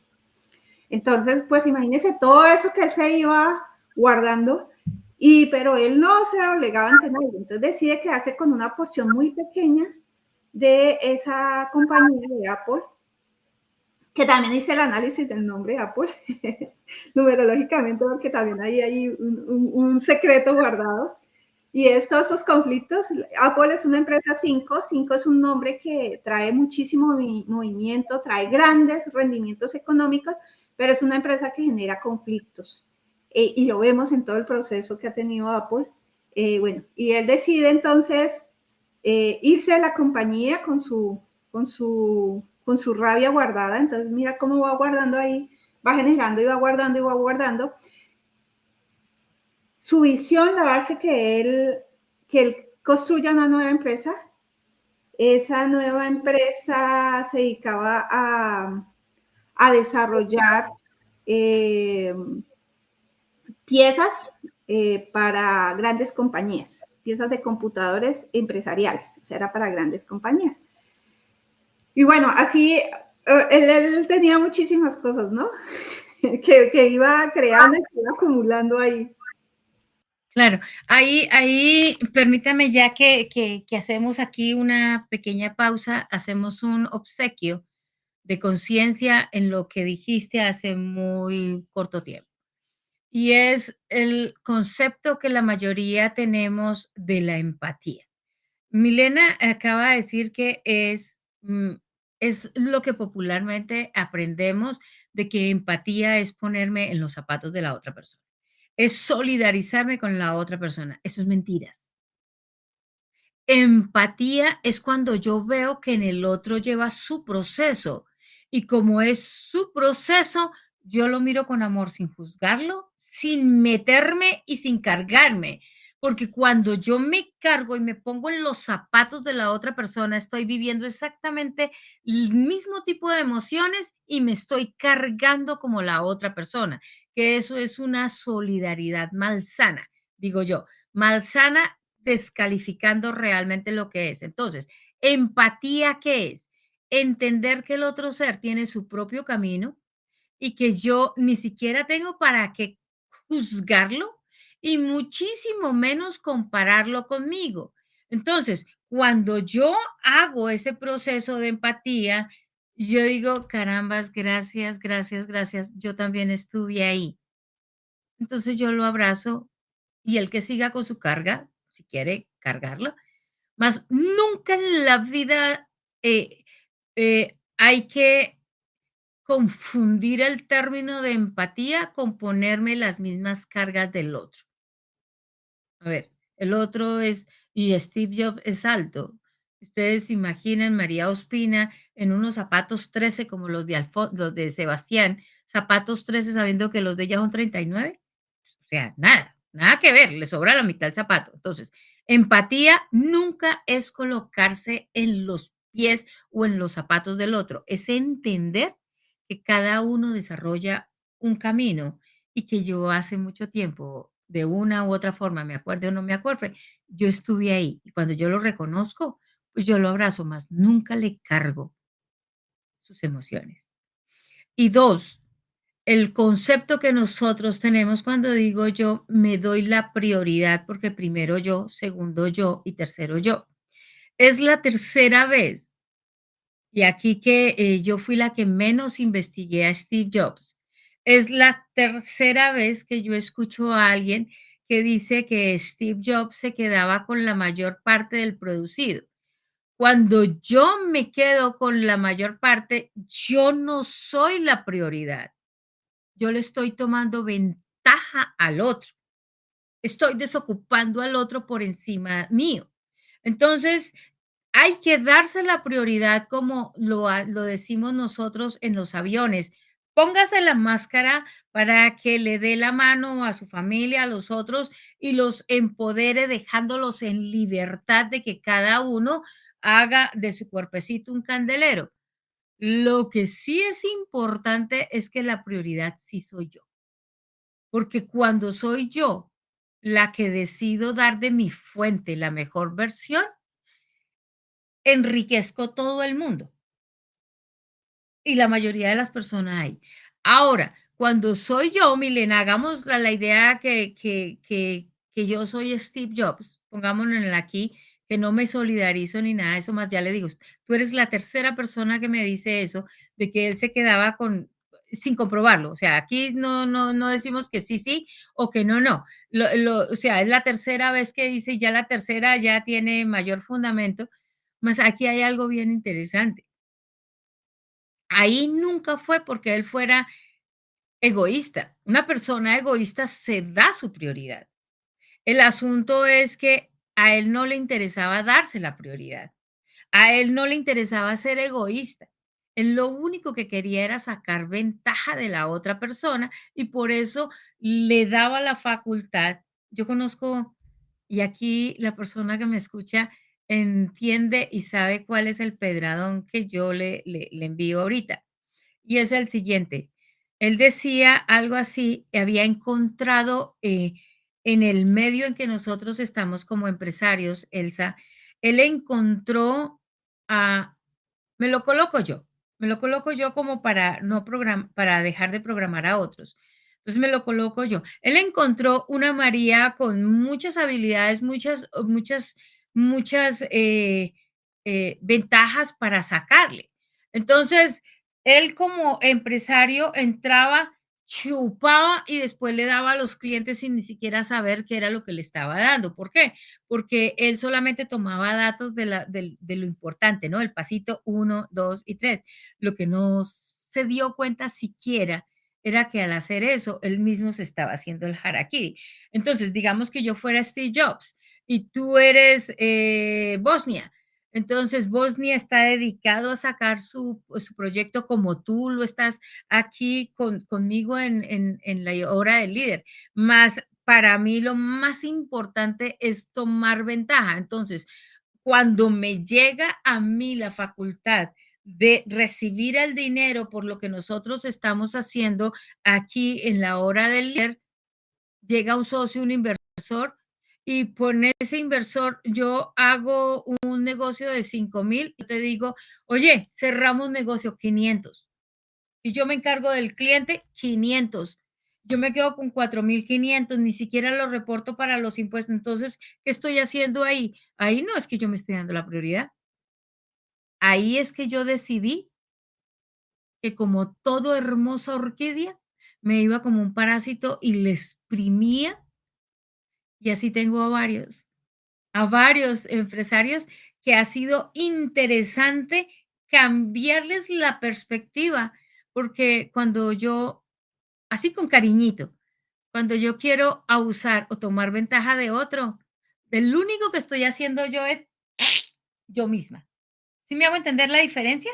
Entonces, pues imagínense todo eso que él se iba guardando, pero él no se obligaba ante nadie. Entonces decide quedarse con una porción muy pequeña de esa compañía de Apple, que también hice el análisis del nombre de Apple, numerológicamente, porque también hay un secreto guardado. Y todos estos conflictos, Apple es una empresa 5 es un nombre que trae muchísimo movimiento, trae grandes rendimientos económicos, pero es una empresa que genera conflictos. Y lo vemos en todo el proceso que ha tenido Apple. Bueno, y él decide entonces irse de la compañía con su rabia guardada. Entonces mira cómo va guardando ahí, va generando y va guardando y va guardando. Su visión la hace que él construya una nueva empresa. Esa nueva empresa se dedicaba a desarrollar piezas para grandes compañías, piezas de computadores empresariales, o sea, era para grandes compañías. Y bueno, así él tenía muchísimas cosas, ¿no? que iba creando y que iba acumulando ahí. Claro, ahí permítame ya que hacemos aquí una pequeña pausa, hacemos un obsequio de conciencia en lo que dijiste hace muy corto tiempo. Y es el concepto que la mayoría tenemos de la empatía. Milena acaba de decir que es lo que popularmente aprendemos de que empatía es ponerme en los zapatos de la otra persona, es solidarizarme con la otra persona. Eso es mentiras. Empatía es cuando yo veo que en el otro lleva su proceso y como es su proceso, yo lo miro con amor sin juzgarlo, sin meterme y sin cargarme, porque cuando yo me cargo y me pongo en los zapatos de la otra persona, estoy viviendo exactamente el mismo tipo de emociones y me estoy cargando como la otra persona, que eso es una solidaridad malsana, digo yo, malsana descalificando realmente lo que es. Entonces, empatía, ¿qué es? Entender que el otro ser tiene su propio camino y que yo ni siquiera tengo para qué juzgarlo y muchísimo menos compararlo conmigo. Entonces, cuando yo hago ese proceso de empatía, yo digo, carambas, gracias, gracias, gracias, yo también estuve ahí. Entonces yo lo abrazo y el que siga con su carga, si quiere cargarla, mas nunca en la vida hay que confundir el término de empatía con ponerme las mismas cargas del otro. A ver, el otro es, y Steve Jobs es alto. Ustedes imaginan María Ospina en unos zapatos 13 como los de Sebastián, zapatos 13 sabiendo que los de ella son 39. O sea, nada, nada que ver, le sobra la mitad del zapato. Entonces, empatía nunca es colocarse en los pies o en los zapatos del otro, es entender que cada uno desarrolla un camino y que yo hace mucho tiempo, de una u otra forma, me acuerde o no me acuerde, yo estuve ahí y cuando yo lo reconozco, pues yo lo abrazo más, nunca le cargo sus emociones. Y dos, el concepto que nosotros tenemos cuando digo yo, me doy la prioridad porque primero yo, segundo yo y tercero yo. Es la tercera vez Y aquí que yo fui la que menos investigué a Steve Jobs. Es la tercera vez que yo escucho a alguien que dice que Steve Jobs se quedaba con la mayor parte del producido. Cuando yo me quedo con la mayor parte, yo no soy la prioridad. Yo le estoy tomando ventaja al otro. Estoy desocupando al otro por encima mío. Entonces, hay que darse la prioridad como lo decimos nosotros en los aviones. Póngase la máscara para que le dé la mano a su familia, a los otros y los empodere dejándolos en libertad de que cada uno haga de su cuerpecito un candelero. Lo que sí es importante es que la prioridad sí soy yo, porque cuando soy yo la que decido dar de mi fuente la mejor versión, enriquezco todo el mundo y la mayoría de las personas ahí. Ahora, cuando soy yo, Milena, hagamos la idea que yo soy Steve Jobs, pongámonos en el aquí, que no me solidarizo ni nada de eso, más ya le digo, tú eres la tercera persona que me dice eso, de que él se quedaba con sin comprobarlo. O sea, aquí no decimos que sí, sí o que no, no. O sea, es la tercera vez que dice, y ya la tercera ya tiene mayor fundamento, más aquí hay algo bien interesante. Ahí nunca fue porque él fuera egoísta. Una persona egoísta se da su prioridad. El asunto es que a él no le interesaba darse la prioridad. A él no le interesaba ser egoísta. Él lo único que quería era sacar ventaja de la otra persona y por eso le daba la facultad. Yo conozco, y aquí la persona que me escucha entiende y sabe cuál es el pedradón que yo le envío ahorita. Y es el siguiente. Él decía algo así, había encontrado en el medio en que nosotros estamos como empresarios, Elsa, él encontró a, me lo coloco yo, me lo coloco yo como para no para dejar de programar a otros. Entonces me lo coloco yo. Él encontró una María con muchas habilidades, muchas ventajas para sacarle. Entonces, él como empresario entraba, chupaba y después le daba a los clientes sin ni siquiera saber qué era lo que le estaba dando. ¿Por qué? Porque él solamente tomaba datos de lo importante, ¿no? El pasito uno, 2 y 3. Lo que no se dio cuenta siquiera era que al hacer eso, él mismo se estaba haciendo el harakiri. Entonces, digamos que yo fuera Steve Jobs y tú eres Bosnia. Entonces, Bosnia está dedicado a sacar su proyecto como tú lo estás aquí conmigo en la hora del líder. Más para mí lo más importante es tomar ventaja. Entonces, cuando me llega a mí la facultad de recibir el dinero por lo que nosotros estamos haciendo aquí en la hora del líder, llega un socio, un inversor, y con ese inversor yo hago un negocio de 5,000, yo te digo, oye, cerramos un negocio 500 y yo me encargo del cliente 500. Yo me quedo con 4,500, ni siquiera lo reporto para los impuestos. Entonces, ¿qué estoy haciendo ahí? Ahí no es que yo me esté dando la prioridad. Ahí es que yo decidí que como todo hermosa orquídea, me iba como un parásito y le exprimía, y así tengo a varios empresarios que ha sido interesante cambiarles la perspectiva, porque cuando yo, así con cariñito, cuando yo quiero abusar o tomar ventaja de otro, del único que estoy haciendo yo es yo misma. ¿Sí me hago entender la diferencia?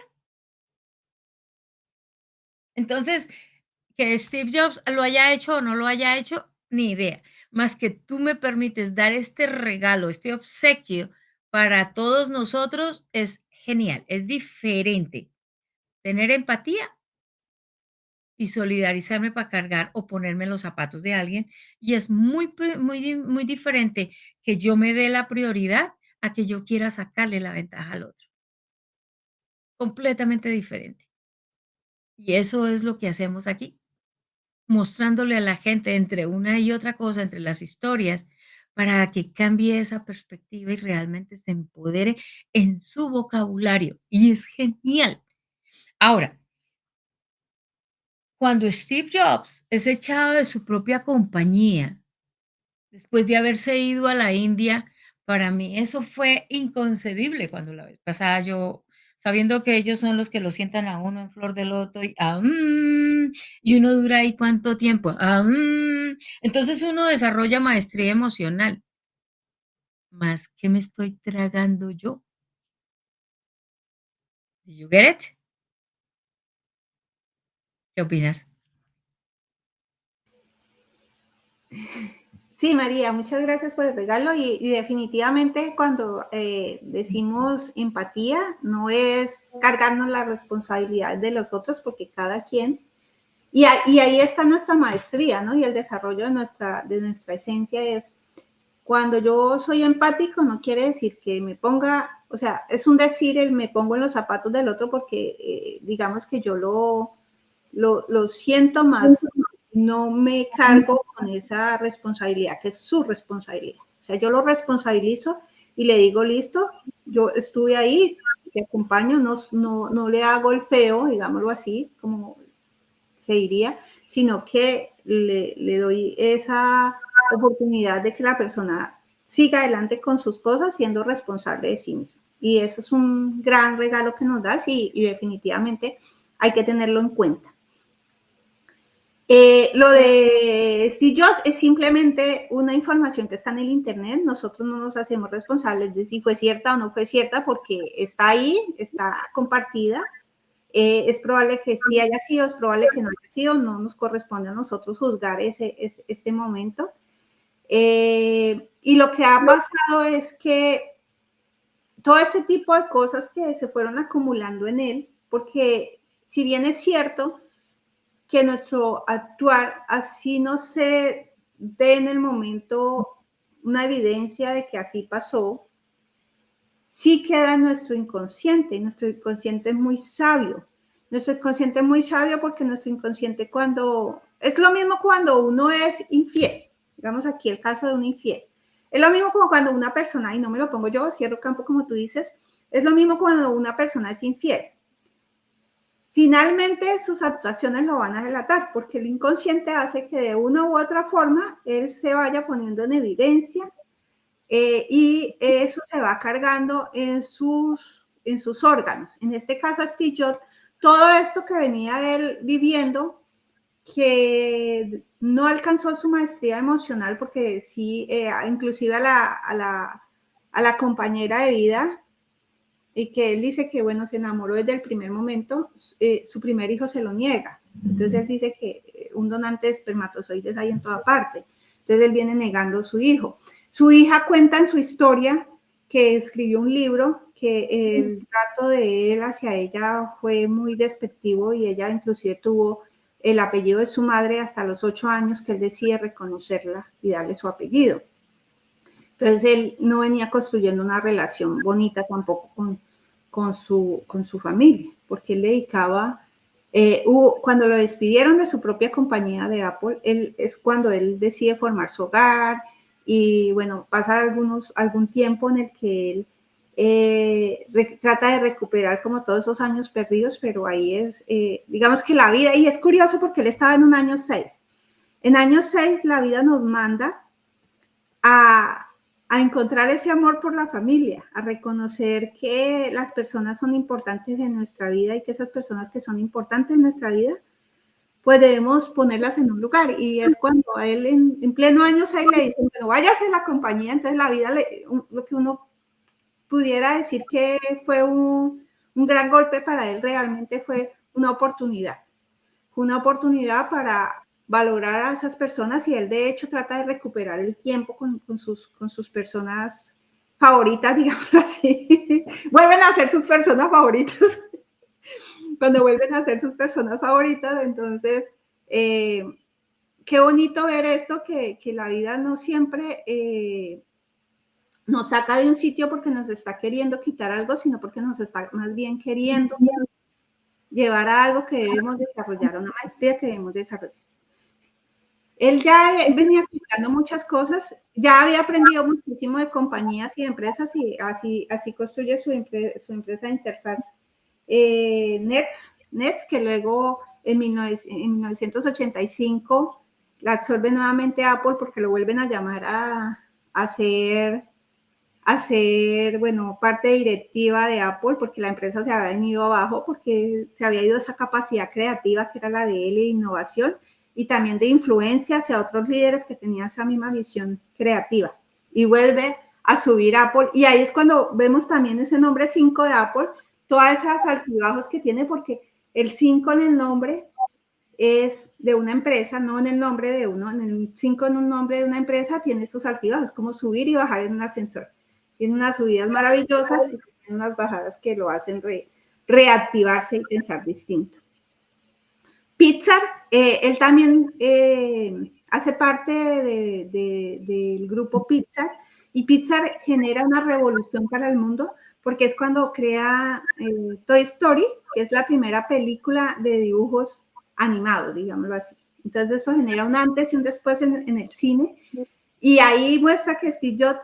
Entonces, que Steve Jobs lo haya hecho o no lo haya hecho, ni idea. Más que tú me permites dar este regalo, este obsequio para todos nosotros es genial, es diferente. Tener empatía y solidarizarme para cargar o ponerme en los zapatos de alguien. Y es muy diferente que yo me dé la prioridad a que yo quiera sacarle la ventaja al otro. Completamente diferente. Y eso es lo que hacemos aquí, mostrándole a la gente entre una y otra cosa, entre las historias, para que cambie esa perspectiva y realmente se empodere en su vocabulario. Y es genial. Ahora, cuando Steve Jobs es echado de su propia compañía, después de haberse ido a la India, para mí eso fue inconcebible cuando la vez pasada yo, sabiendo que ellos son los que lo sientan a uno en flor de loto y uno dura ahí cuánto tiempo, entonces uno desarrolla maestría emocional, más ¿qué me estoy tragando yo? Did you get it? ¿Qué opinas? Sí, María, muchas gracias por el regalo y definitivamente cuando decimos empatía no es cargarnos la responsabilidad de los otros porque cada quien, y ahí está nuestra maestría, ¿no? Y el desarrollo de nuestra esencia es, cuando yo soy empático no quiere decir que me ponga, o sea, es un decir el me pongo en los zapatos del otro porque digamos que yo lo siento más, no me cargo con esa responsabilidad, que es su responsabilidad. O sea, yo lo responsabilizo y le digo, listo, yo estuve ahí, te acompaño, no le hago el feo, digámoslo así, como se diría, sino que le doy esa oportunidad de que la persona siga adelante con sus cosas siendo responsable de sí misma. Y eso es un gran regalo que nos das y definitivamente hay que tenerlo en cuenta. Lo de Steve Jobs es simplemente una información que está en el Internet. Nosotros no nos hacemos responsables de si fue cierta o no fue cierta porque está ahí, está compartida. Es probable que sí haya sido, es probable que no haya sido. No nos corresponde a nosotros juzgar este momento. Y lo que ha pasado es que todo este tipo de cosas que se fueron acumulando en él, porque si bien es cierto, que nuestro actuar así no se dé en el momento una evidencia de que así pasó, sí queda en nuestro inconsciente. Nuestro inconsciente es muy sabio. Nuestro inconsciente es muy sabio porque nuestro inconsciente cuando... Es lo mismo cuando uno es infiel. Digamos aquí el caso de un infiel. Es lo mismo como cuando una persona, y no me lo pongo yo, cierro campo como tú dices, es lo mismo cuando una persona es infiel. Finalmente sus actuaciones lo van a delatar porque el inconsciente hace que de una u otra forma él se vaya poniendo en evidencia y eso se va cargando en sus órganos. En este caso, Steve Jobs, todo esto que venía él viviendo, que no alcanzó su maestría emocional porque sí, inclusive a la compañera de vida, y que él dice que, bueno, se enamoró desde el primer momento, su primer hijo se lo niega. Entonces él dice que un donante de espermatozoides hay en toda parte. Entonces él viene negando a su hijo. Su hija cuenta en su historia que escribió un libro que el trato de él hacia ella fue muy despectivo y ella inclusive tuvo el apellido de su madre hasta los 8 años que él decide reconocerla y darle su apellido. Entonces él no venía construyendo una relación bonita tampoco con su familia, porque él dedicaba, cuando lo despidieron de su propia compañía de Apple, es cuando él decide formar su hogar y bueno, pasa algún tiempo en el que él trata de recuperar como todos esos años perdidos, pero ahí es, digamos que la vida, y es curioso porque él estaba en un año 6. En año 6 la vida nos manda a, a encontrar ese amor por la familia, a reconocer que las personas son importantes en nuestra vida y que esas personas que son importantes en nuestra vida, pues debemos ponerlas en un lugar. Y es cuando a él en pleno año 6 le dicen, bueno, váyase a la compañía, entonces la vida, lo que uno pudiera decir que fue un gran golpe para él, realmente fue una oportunidad para valorar a esas personas y él de hecho trata de recuperar el tiempo con sus personas favoritas, digamos así. Vuelven a ser sus personas favoritas. Cuando vuelven a ser sus personas favoritas, entonces, qué bonito ver esto, que la vida no siempre nos saca de un sitio porque nos está queriendo quitar algo, sino porque nos está más bien queriendo llevar a algo que debemos desarrollar, a una maestría que debemos desarrollar. Él ya venía comprando muchas cosas, ya había aprendido muchísimo de compañías y empresas y así construye su empresa de interfaz Nets, que luego en 1985 la absorbe nuevamente Apple porque lo vuelven a llamar a ser, bueno, parte directiva de Apple porque la empresa se había venido abajo porque se había ido esa capacidad creativa que era la de él de innovación y también de influencia hacia otros líderes que tenían esa misma visión creativa. Y vuelve a subir Apple y ahí es cuando vemos también ese nombre 5 de Apple, todas esas altibajos que tiene porque el 5 en el nombre es de una empresa, no en el nombre de uno, en el 5 en un nombre de una empresa tiene sus altibajos, como subir y bajar en un ascensor. Tiene unas subidas maravillosas y tiene unas bajadas que lo hacen reactivarse y pensar distinto. Pixar, él también hace parte del grupo Pixar y Pixar genera una revolución para el mundo porque es cuando crea Toy Story, que es la primera película de dibujos animados, digámoslo así. Entonces eso genera un antes y un después en el cine y ahí muestra que Steve Jobs,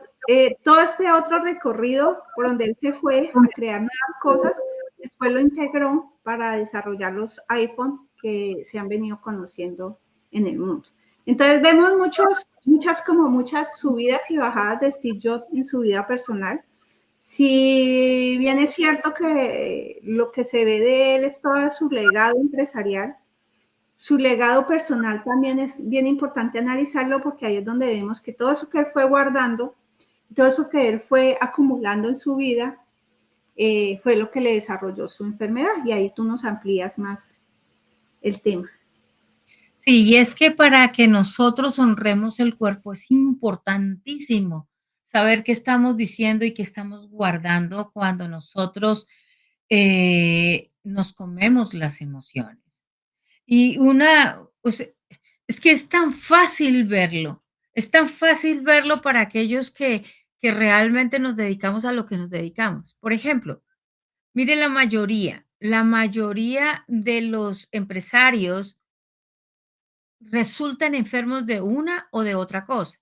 todo este otro recorrido por donde él se fue a crear nuevas cosas, después lo integró para desarrollar los iPhone que se han venido conociendo en el mundo. Entonces vemos muchas subidas y bajadas de Steve Jobs en su vida personal. Si bien es cierto que lo que se ve de él es todo su legado empresarial, su legado personal también es bien importante analizarlo porque ahí es donde vemos que todo eso que él fue guardando, todo eso que él fue acumulando en su vida, fue lo que le desarrolló su enfermedad y ahí tú nos amplías más el tema. Sí, y es que para que nosotros honremos el cuerpo es importantísimo saber qué estamos diciendo y qué estamos guardando cuando nosotros nos comemos las emociones. Y o sea, es que es tan fácil verlo para aquellos que realmente nos dedicamos a lo que nos dedicamos. Por ejemplo, mire la mayoría de los empresarios resultan enfermos de una o de otra cosa.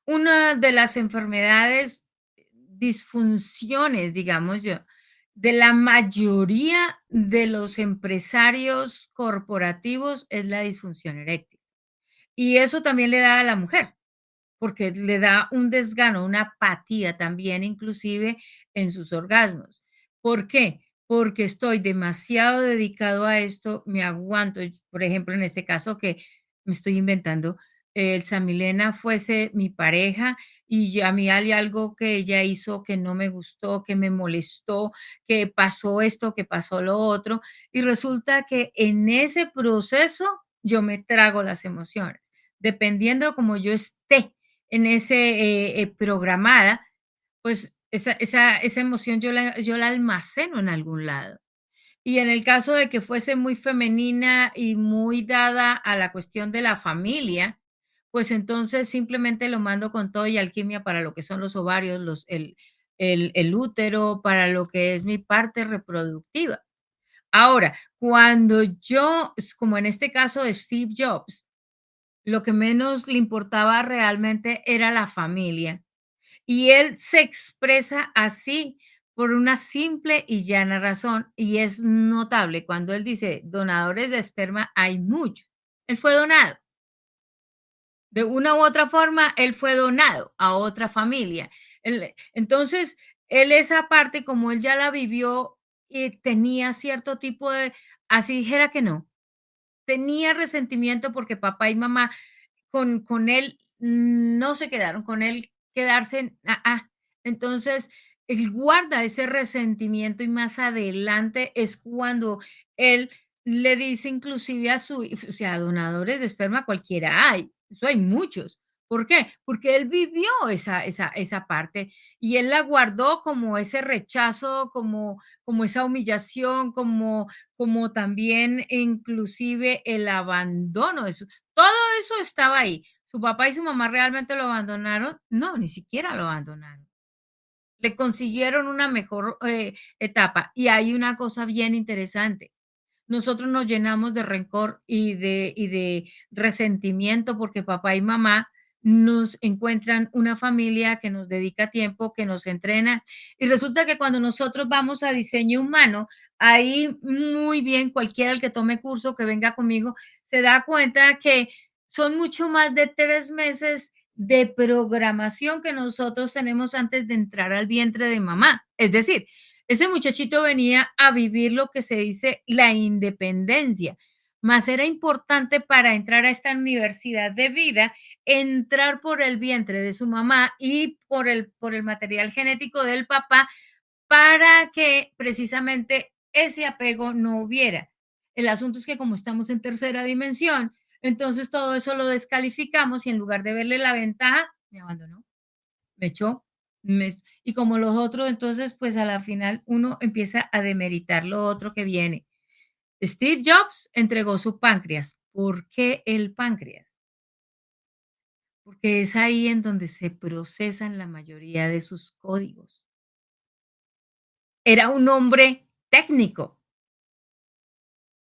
Una de las enfermedades, disfunciones, digamos yo, de la mayoría de los empresarios corporativos es la disfunción eréctil. Y eso también le da a la mujer, porque le da un desgano, una apatía también, inclusive en sus orgasmos. ¿Por qué? Porque estoy demasiado dedicado a esto, me aguanto. Por ejemplo, en este caso que me estoy inventando, el Samilena fuese mi pareja y a mí hay algo que ella hizo que no me gustó, que me molestó, que pasó esto, que pasó lo otro, y resulta que en ese proceso yo me trago las emociones, dependiendo como yo esté en ese, programada, pues esa emoción yo la almaceno en algún lado. Y en el caso de que fuese muy femenina y muy dada a la cuestión de la familia, pues entonces simplemente lo mando con todo y alquimia para lo que son los ovarios, el útero, para lo que es mi parte reproductiva. Ahora, cuando yo, como en este caso de Steve Jobs, lo que menos le importaba realmente era la familia. Y él se expresa así por una simple y llana razón, y es notable cuando él dice: "Donadores de esperma hay muchos". Él fue donado. De una u otra forma, él fue donado a otra familia. Entonces, él esa parte, como él ya la vivió, tenía cierto tipo de así dijera que no, tenía resentimiento porque papá y mamá con él no se quedaron, con él quedarse entonces, él guarda ese resentimiento y más adelante es cuando él le dice inclusive a o sea, donadores de esperma cualquiera hay, eso hay muchos. ¿Por qué? Porque él vivió esa parte y él la guardó como ese rechazo, como esa humillación, como también inclusive el abandono de su todo eso estaba ahí. ¿Su papá y su mamá realmente lo abandonaron? No, ni siquiera lo abandonaron. Le consiguieron una mejor, etapa. Y hay una cosa bien interesante. nosotros nos llenamos de rencor y de resentimiento porque papá y mamá nos encuentran una familia que nos dedica tiempo, que nos entrena. Y resulta que cuando nosotros vamos a diseño humano, ahí muy bien, cualquiera el que tome curso, que venga conmigo, se da cuenta que son mucho más de 3 meses de programación que nosotros tenemos antes de entrar al vientre de mamá. Es decir, ese muchachito venía a vivir lo que se dice la independencia, mas era importante para entrar a esta universidad de vida, entrar por el vientre de su mamá y por el material genético del papá para que precisamente ese apego no hubiera. El asunto es que como estamos en tercera dimensión, entonces todo eso lo descalificamos y en lugar de verle la ventaja, me abandonó, me echó, y como los otros, entonces, pues a la final uno empieza a demeritar lo otro que viene. Steve Jobs entregó su páncreas. ¿Por qué el páncreas? Porque es ahí en donde se procesan la mayoría de sus códigos. Era un hombre técnico.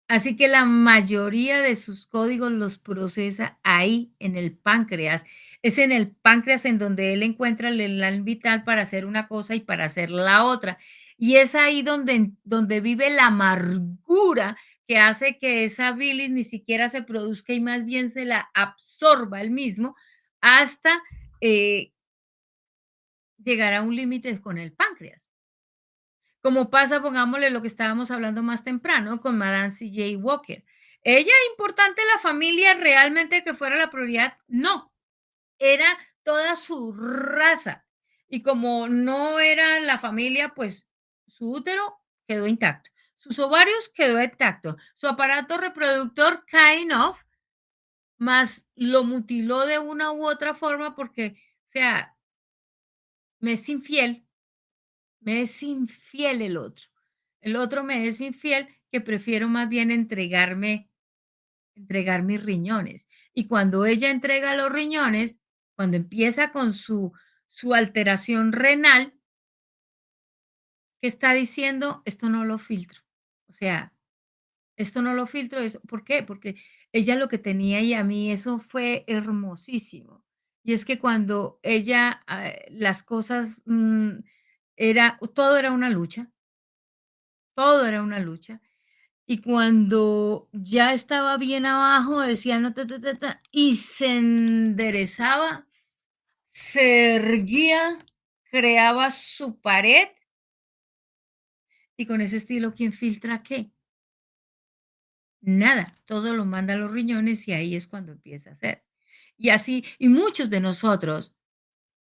Así que la mayoría de sus códigos los procesa ahí en el páncreas. Es en el páncreas en donde él encuentra el elan vital para hacer una cosa y para hacer la otra. Y es ahí donde vive la amargura que hace que esa bilis ni siquiera se produzca y más bien se la absorba él mismo hasta eh, llegar a un límite con el páncreas. Como pasa, pongámosle lo que estábamos hablando más temprano con Madame C.J. Walker. ¿Ella importante la familia realmente que fuera la prioridad? No, era toda su raza. Y como no era la familia, pues su útero quedó intacto, sus ovarios quedó intacto, su aparato reproductor kind of, más lo mutiló de una u otra forma porque, o sea, me es infiel. Me es infiel el otro. El otro me es infiel que prefiero más bien entregar mis riñones. Y cuando ella entrega los riñones, cuando empieza con su alteración renal, ¿qué está diciendo? Esto no lo filtro. O sea, esto no lo filtro, ¿por qué? Porque ella lo que tenía y a mí eso fue hermosísimo. Y es que cuando ella, las cosas, todo era una lucha. Todo era una lucha. Y cuando ya estaba bien abajo, decía: "No, ta, ta, ta, ta", y se enderezaba, se erguía, creaba su pared, y con ese estilo, ¿quién filtra qué? Nada, todo lo manda a los riñones, y ahí es cuando empieza a hacer. Y así, y muchos de nosotros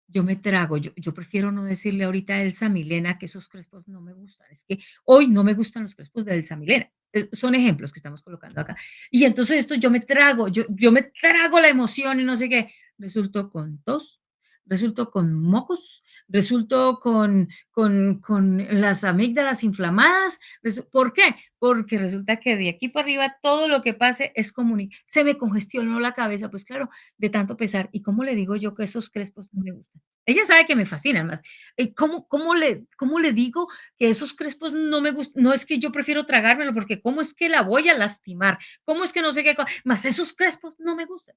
yo me trago, yo prefiero no decirle ahorita a Elsa Milena que esos crespos no me gustan. Es que hoy no me gustan los crespos de Elsa Milena. Son ejemplos que estamos colocando acá. Y entonces esto yo me trago la emoción y no sé qué. Resultó con tos, resultó con mocos, resultó con las amígdalas inflamadas. ¿Por qué? Porque resulta que de aquí para arriba todo lo que pase es se me congestionó la cabeza, pues claro, de tanto pesar. ¿Y cómo le digo yo que esos crespos no me gustan? Ella sabe que me fascinan más. ¿Cómo le digo que esos crespos no me gustan? No es que yo prefiero tragármelo, porque ¿cómo es que la voy a lastimar? ¿Cómo es que no sé qué? Más esos crespos no me gustan.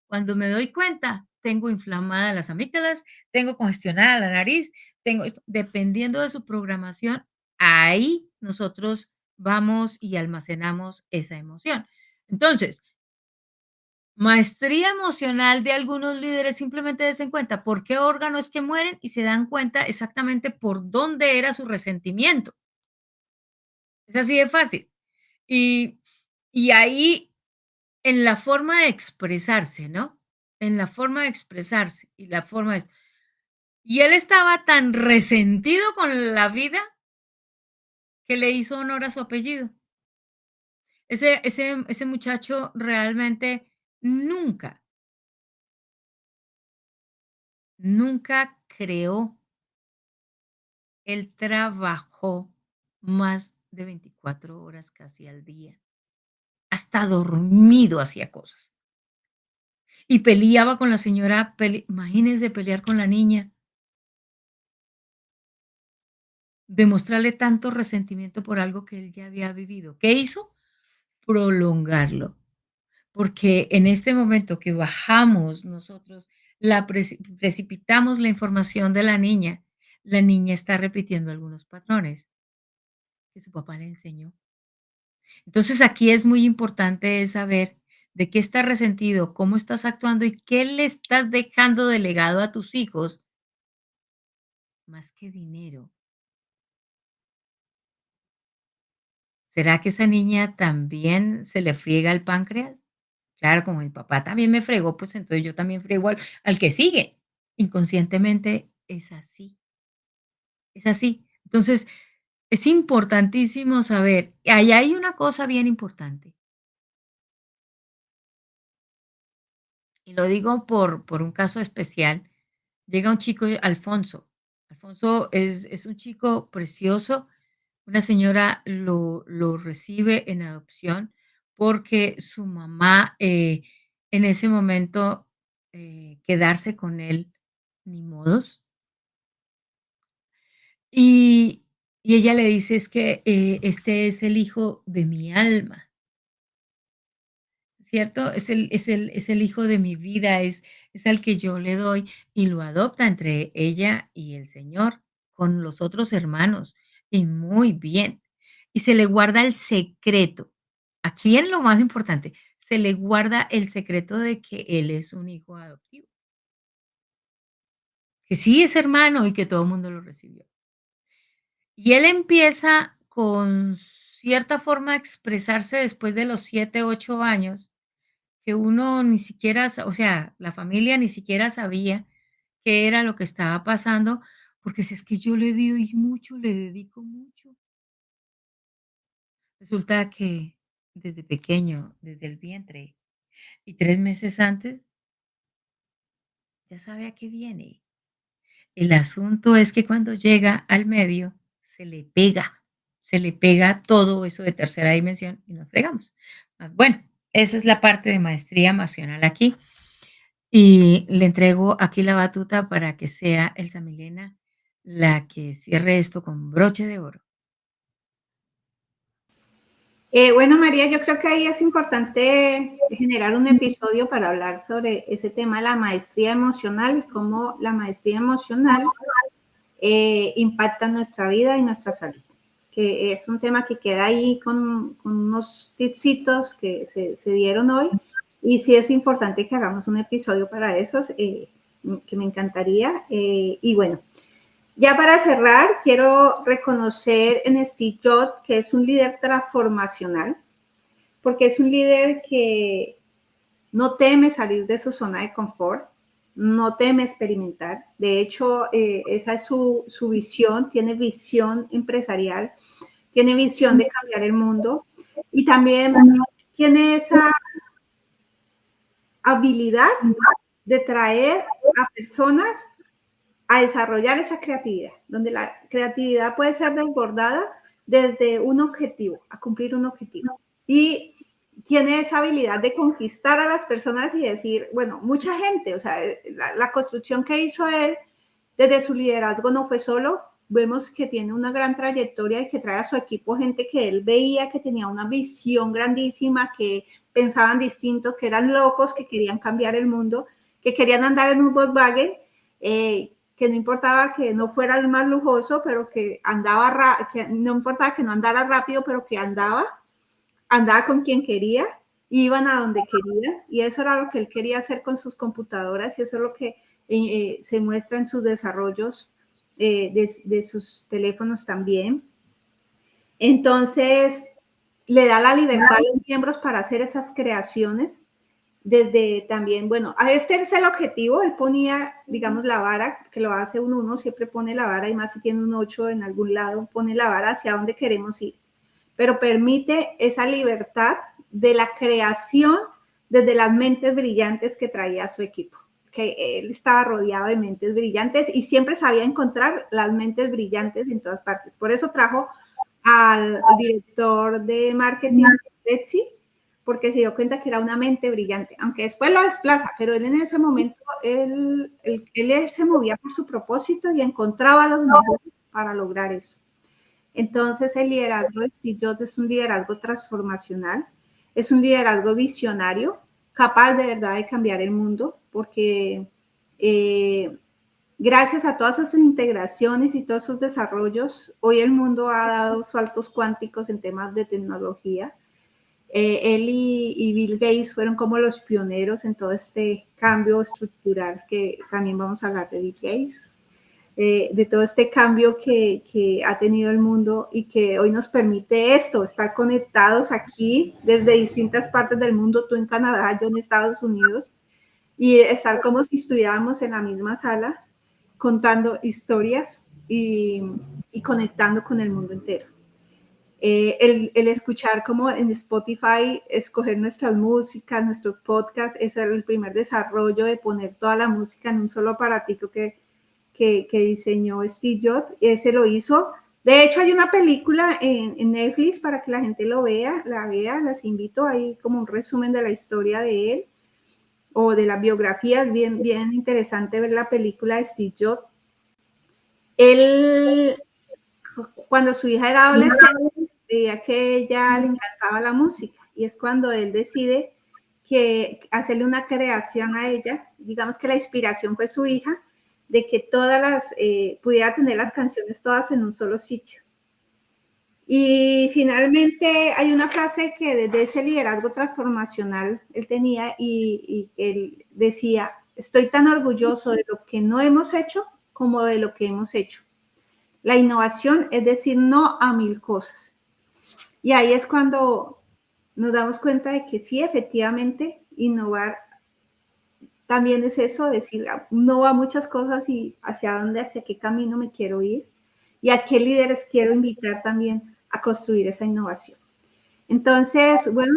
Cuando me doy cuenta, tengo inflamadas las amígdalas, tengo congestionada la nariz, tengo esto. Dependiendo de su programación, ahí nosotros vamos y almacenamos esa emoción. Entonces, maestría emocional de algunos líderes, simplemente des en cuenta por qué órgano es que mueren y se dan cuenta exactamente por dónde era su resentimiento. Es así de fácil. Y, y ahí, en la forma de expresarse, ¿no? En la forma de expresarse y la forma de... Y él estaba tan resentido con la vida que le hizo honor a su apellido. Ese muchacho realmente nunca, nunca creó. Él trabajó más de 24 horas casi al día. Hasta dormido hacía cosas. Y peleaba con la señora, imagínense pelear con la niña, demostrarle tanto resentimiento por algo que él ya había vivido. ¿Qué hizo? prolongarlo, porque en este momento que bajamos nosotros, precipitamos la información de la niña está repitiendo algunos patrones que su papá le enseñó. Entonces, aquí es muy importante es saber de qué estás resentido, cómo estás actuando y qué le estás dejando de legado a tus hijos, más que dinero. ¿Será que esa niña también se le friega el páncreas? Claro, como mi papá también me fregó, pues entonces yo también friego al que sigue. Inconscientemente es así, es así. Entonces, es importantísimo saber, ahí hay una cosa bien importante, y lo digo por un caso especial. Llega un chico, Alfonso. Alfonso es un chico precioso. Una señora lo recibe en adopción porque su mamá, en ese momento, quedarse con él, ni modos. Y y ella le dice: "Es que, este es el hijo de mi alma". ¿Cierto? Es el hijo de mi vida, es al que yo le doy, y lo adopta entre ella y el señor, con los otros hermanos, y muy bien. Y se le guarda el secreto. Aquí viene lo más importante, se le guarda el secreto de que él es un hijo adoptivo, que sí es hermano y que todo el mundo lo recibió. Y él empieza con cierta forma a expresarse después de los 7, 8 años, que uno ni siquiera, o sea, la familia ni siquiera sabía qué era lo que estaba pasando, porque si es que yo le di mucho, le dedico mucho. Resulta que desde pequeño, desde el vientre y 3 meses antes, ya sabe a qué viene. El asunto es que cuando llega al medio, se le pega todo eso de tercera dimensión y nos fregamos. Bueno, esa es la parte de maestría emocional aquí. Y le entrego aquí la batuta para que sea Elsa Milena la que cierre esto con broche de oro. Bueno, María, yo creo que ahí es importante generar un episodio para hablar sobre ese tema de la maestría emocional y cómo la maestría emocional impacta nuestra vida y nuestra salud. Que es un tema que queda ahí con unos tipsitos que se dieron hoy. Y sí es importante que hagamos un episodio para esos, que me encantaría. Y bueno, ya para cerrar, quiero reconocer en Steve Jobs, que es un líder transformacional, porque es un líder que no teme salir de su zona de confort, no teme experimentar. De hecho, esa es su visión, tiene visión empresarial, tiene visión de cambiar el mundo y también tiene esa habilidad de traer a personas a desarrollar esa creatividad, donde la creatividad puede ser desbordada desde un objetivo, a cumplir un objetivo. Y tiene esa habilidad de conquistar a las personas y decir, bueno, mucha gente, o sea, la construcción que hizo él desde su liderazgo no fue solo, vemos que tiene una gran trayectoria y que trae a su equipo gente que él veía que tenía una visión grandísima, que pensaban distinto, que eran locos, que querían cambiar el mundo, que querían andar en un Volkswagen, que no importaba que no fuera el más lujoso, pero que andaba, que no importaba que no andara rápido, pero que andaba con quien quería, iban a donde quería, y eso era lo que él quería hacer con sus computadoras, y eso es lo que se muestra en sus desarrollos de sus teléfonos también. Entonces, le da la libertad a los miembros para hacer esas creaciones. Desde también, bueno, este es el objetivo, él ponía, digamos, la vara, que lo hace un 1, siempre pone la vara, y más si tiene un 8 en algún lado, pone la vara hacia donde queremos ir, pero permite esa libertad de la creación desde las mentes brillantes que traía su equipo, que él estaba rodeado de mentes brillantes y siempre sabía encontrar las mentes brillantes en todas partes. Por eso trajo al director de marketing de Etsy, porque se dio cuenta que era una mente brillante, aunque después lo desplaza, pero él en ese momento, él se movía por su propósito y encontraba los mejores para lograr eso. Entonces, el liderazgo de Steve Jobs es un liderazgo transformacional. Es un liderazgo visionario, capaz de verdad de cambiar el mundo, porque gracias a todas esas integraciones y todos esos desarrollos, hoy el mundo ha dado saltos cuánticos en temas de tecnología. Él y Bill Gates fueron como los pioneros en todo este cambio estructural, que también vamos a hablar de Bill Gates, de todo este cambio que ha tenido el mundo y que hoy nos permite esto, estar conectados aquí desde distintas partes del mundo, tú en Canadá, yo en Estados Unidos, y estar como si estuviéramos en la misma sala contando historias y conectando con el mundo entero. El escuchar como en Spotify, escoger nuestras músicas, nuestros podcasts, es el primer desarrollo de poner toda la música en un solo aparatico que diseñó Steve Jobs. Ese lo hizo. De hecho, hay una película en Netflix para que la gente lo vea, las invito, ahí como un resumen de la historia de él o de las biografías, bien, bien interesante ver la película de Steve Jobs. Él, cuando su hija era adolescente, veía que ella le encantaba la música y es cuando él decide que hacerle una creación a ella, digamos que la inspiración fue su hija, de que todas las, pudiera tener las canciones todas en un solo sitio. Y finalmente hay una frase que desde ese liderazgo transformacional él tenía y él decía, estoy tan orgulloso de lo que no hemos hecho como de lo que hemos hecho. La innovación es decir no a 1000 cosas. Y ahí es cuando nos damos cuenta de que sí, efectivamente, innovar también es eso, decir no a muchas cosas y hacia dónde, hacia qué camino me quiero ir y a qué líderes quiero invitar también a construir esa innovación. Entonces, bueno,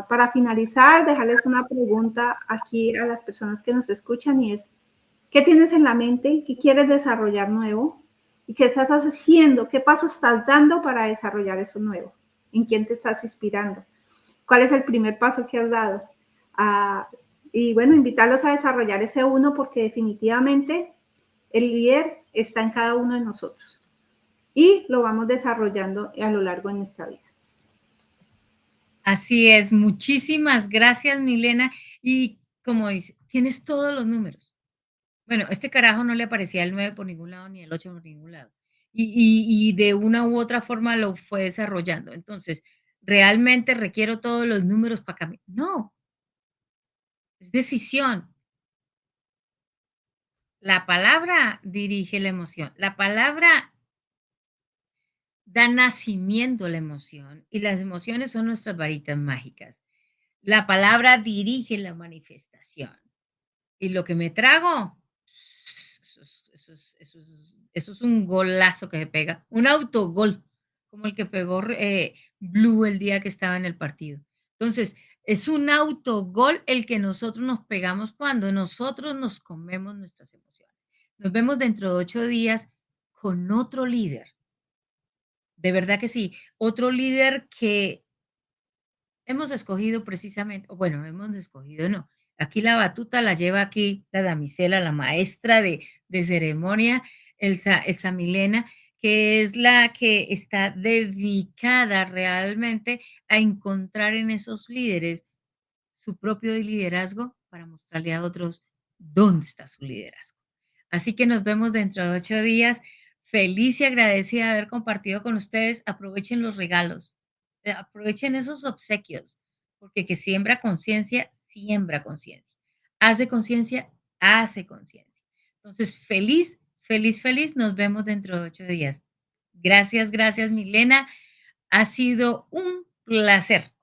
para finalizar, dejarles una pregunta aquí a las personas que nos escuchan y es, ¿qué tienes en la mente? ¿Qué quieres desarrollar nuevo? ¿Y qué estás haciendo? ¿Qué paso estás dando para desarrollar eso nuevo? ¿En quién te estás inspirando? ¿Cuál es el primer paso que has dado? Y bueno, invitarlos a desarrollar ese uno porque definitivamente el líder está en cada uno de nosotros y lo vamos desarrollando a lo largo de nuestra vida. Así es, muchísimas gracias, Milena. Y como dice, tienes todos los números. Bueno, este carajo no le aparecía el 9 por ningún lado ni el 8 por ningún lado. Y de una u otra forma lo fue desarrollando. Entonces, ¿realmente requiero todos los números para cambiar? No, es decisión. La palabra dirige la emoción. La palabra da nacimiento a la emoción y las emociones son nuestras varitas mágicas. La palabra dirige la manifestación. Y lo que me trago, eso es un golazo que se pega, un autogol, como el que pegó Blue el día que estaba en el partido. Entonces, es un autogol el que nosotros nos pegamos cuando nosotros nos comemos nuestras emociones. Nos vemos dentro de 8 días con otro líder. De verdad que sí, otro líder que hemos escogido precisamente, o bueno, hemos escogido, no. Aquí la batuta la lleva aquí la damisela, la maestra de ceremonia, Elsa Milena, que es la que está dedicada realmente a encontrar en esos líderes su propio liderazgo para mostrarle a otros dónde está su liderazgo. Así que nos vemos dentro de 8 días. Feliz y agradecida de haber compartido con ustedes. Aprovechen los regalos, aprovechen esos obsequios, porque que siembra conciencia, siembra conciencia. Hace conciencia, hace conciencia. Entonces, feliz, feliz, feliz. Nos vemos dentro de 8 días. Gracias, gracias, Milena. Ha sido un placer.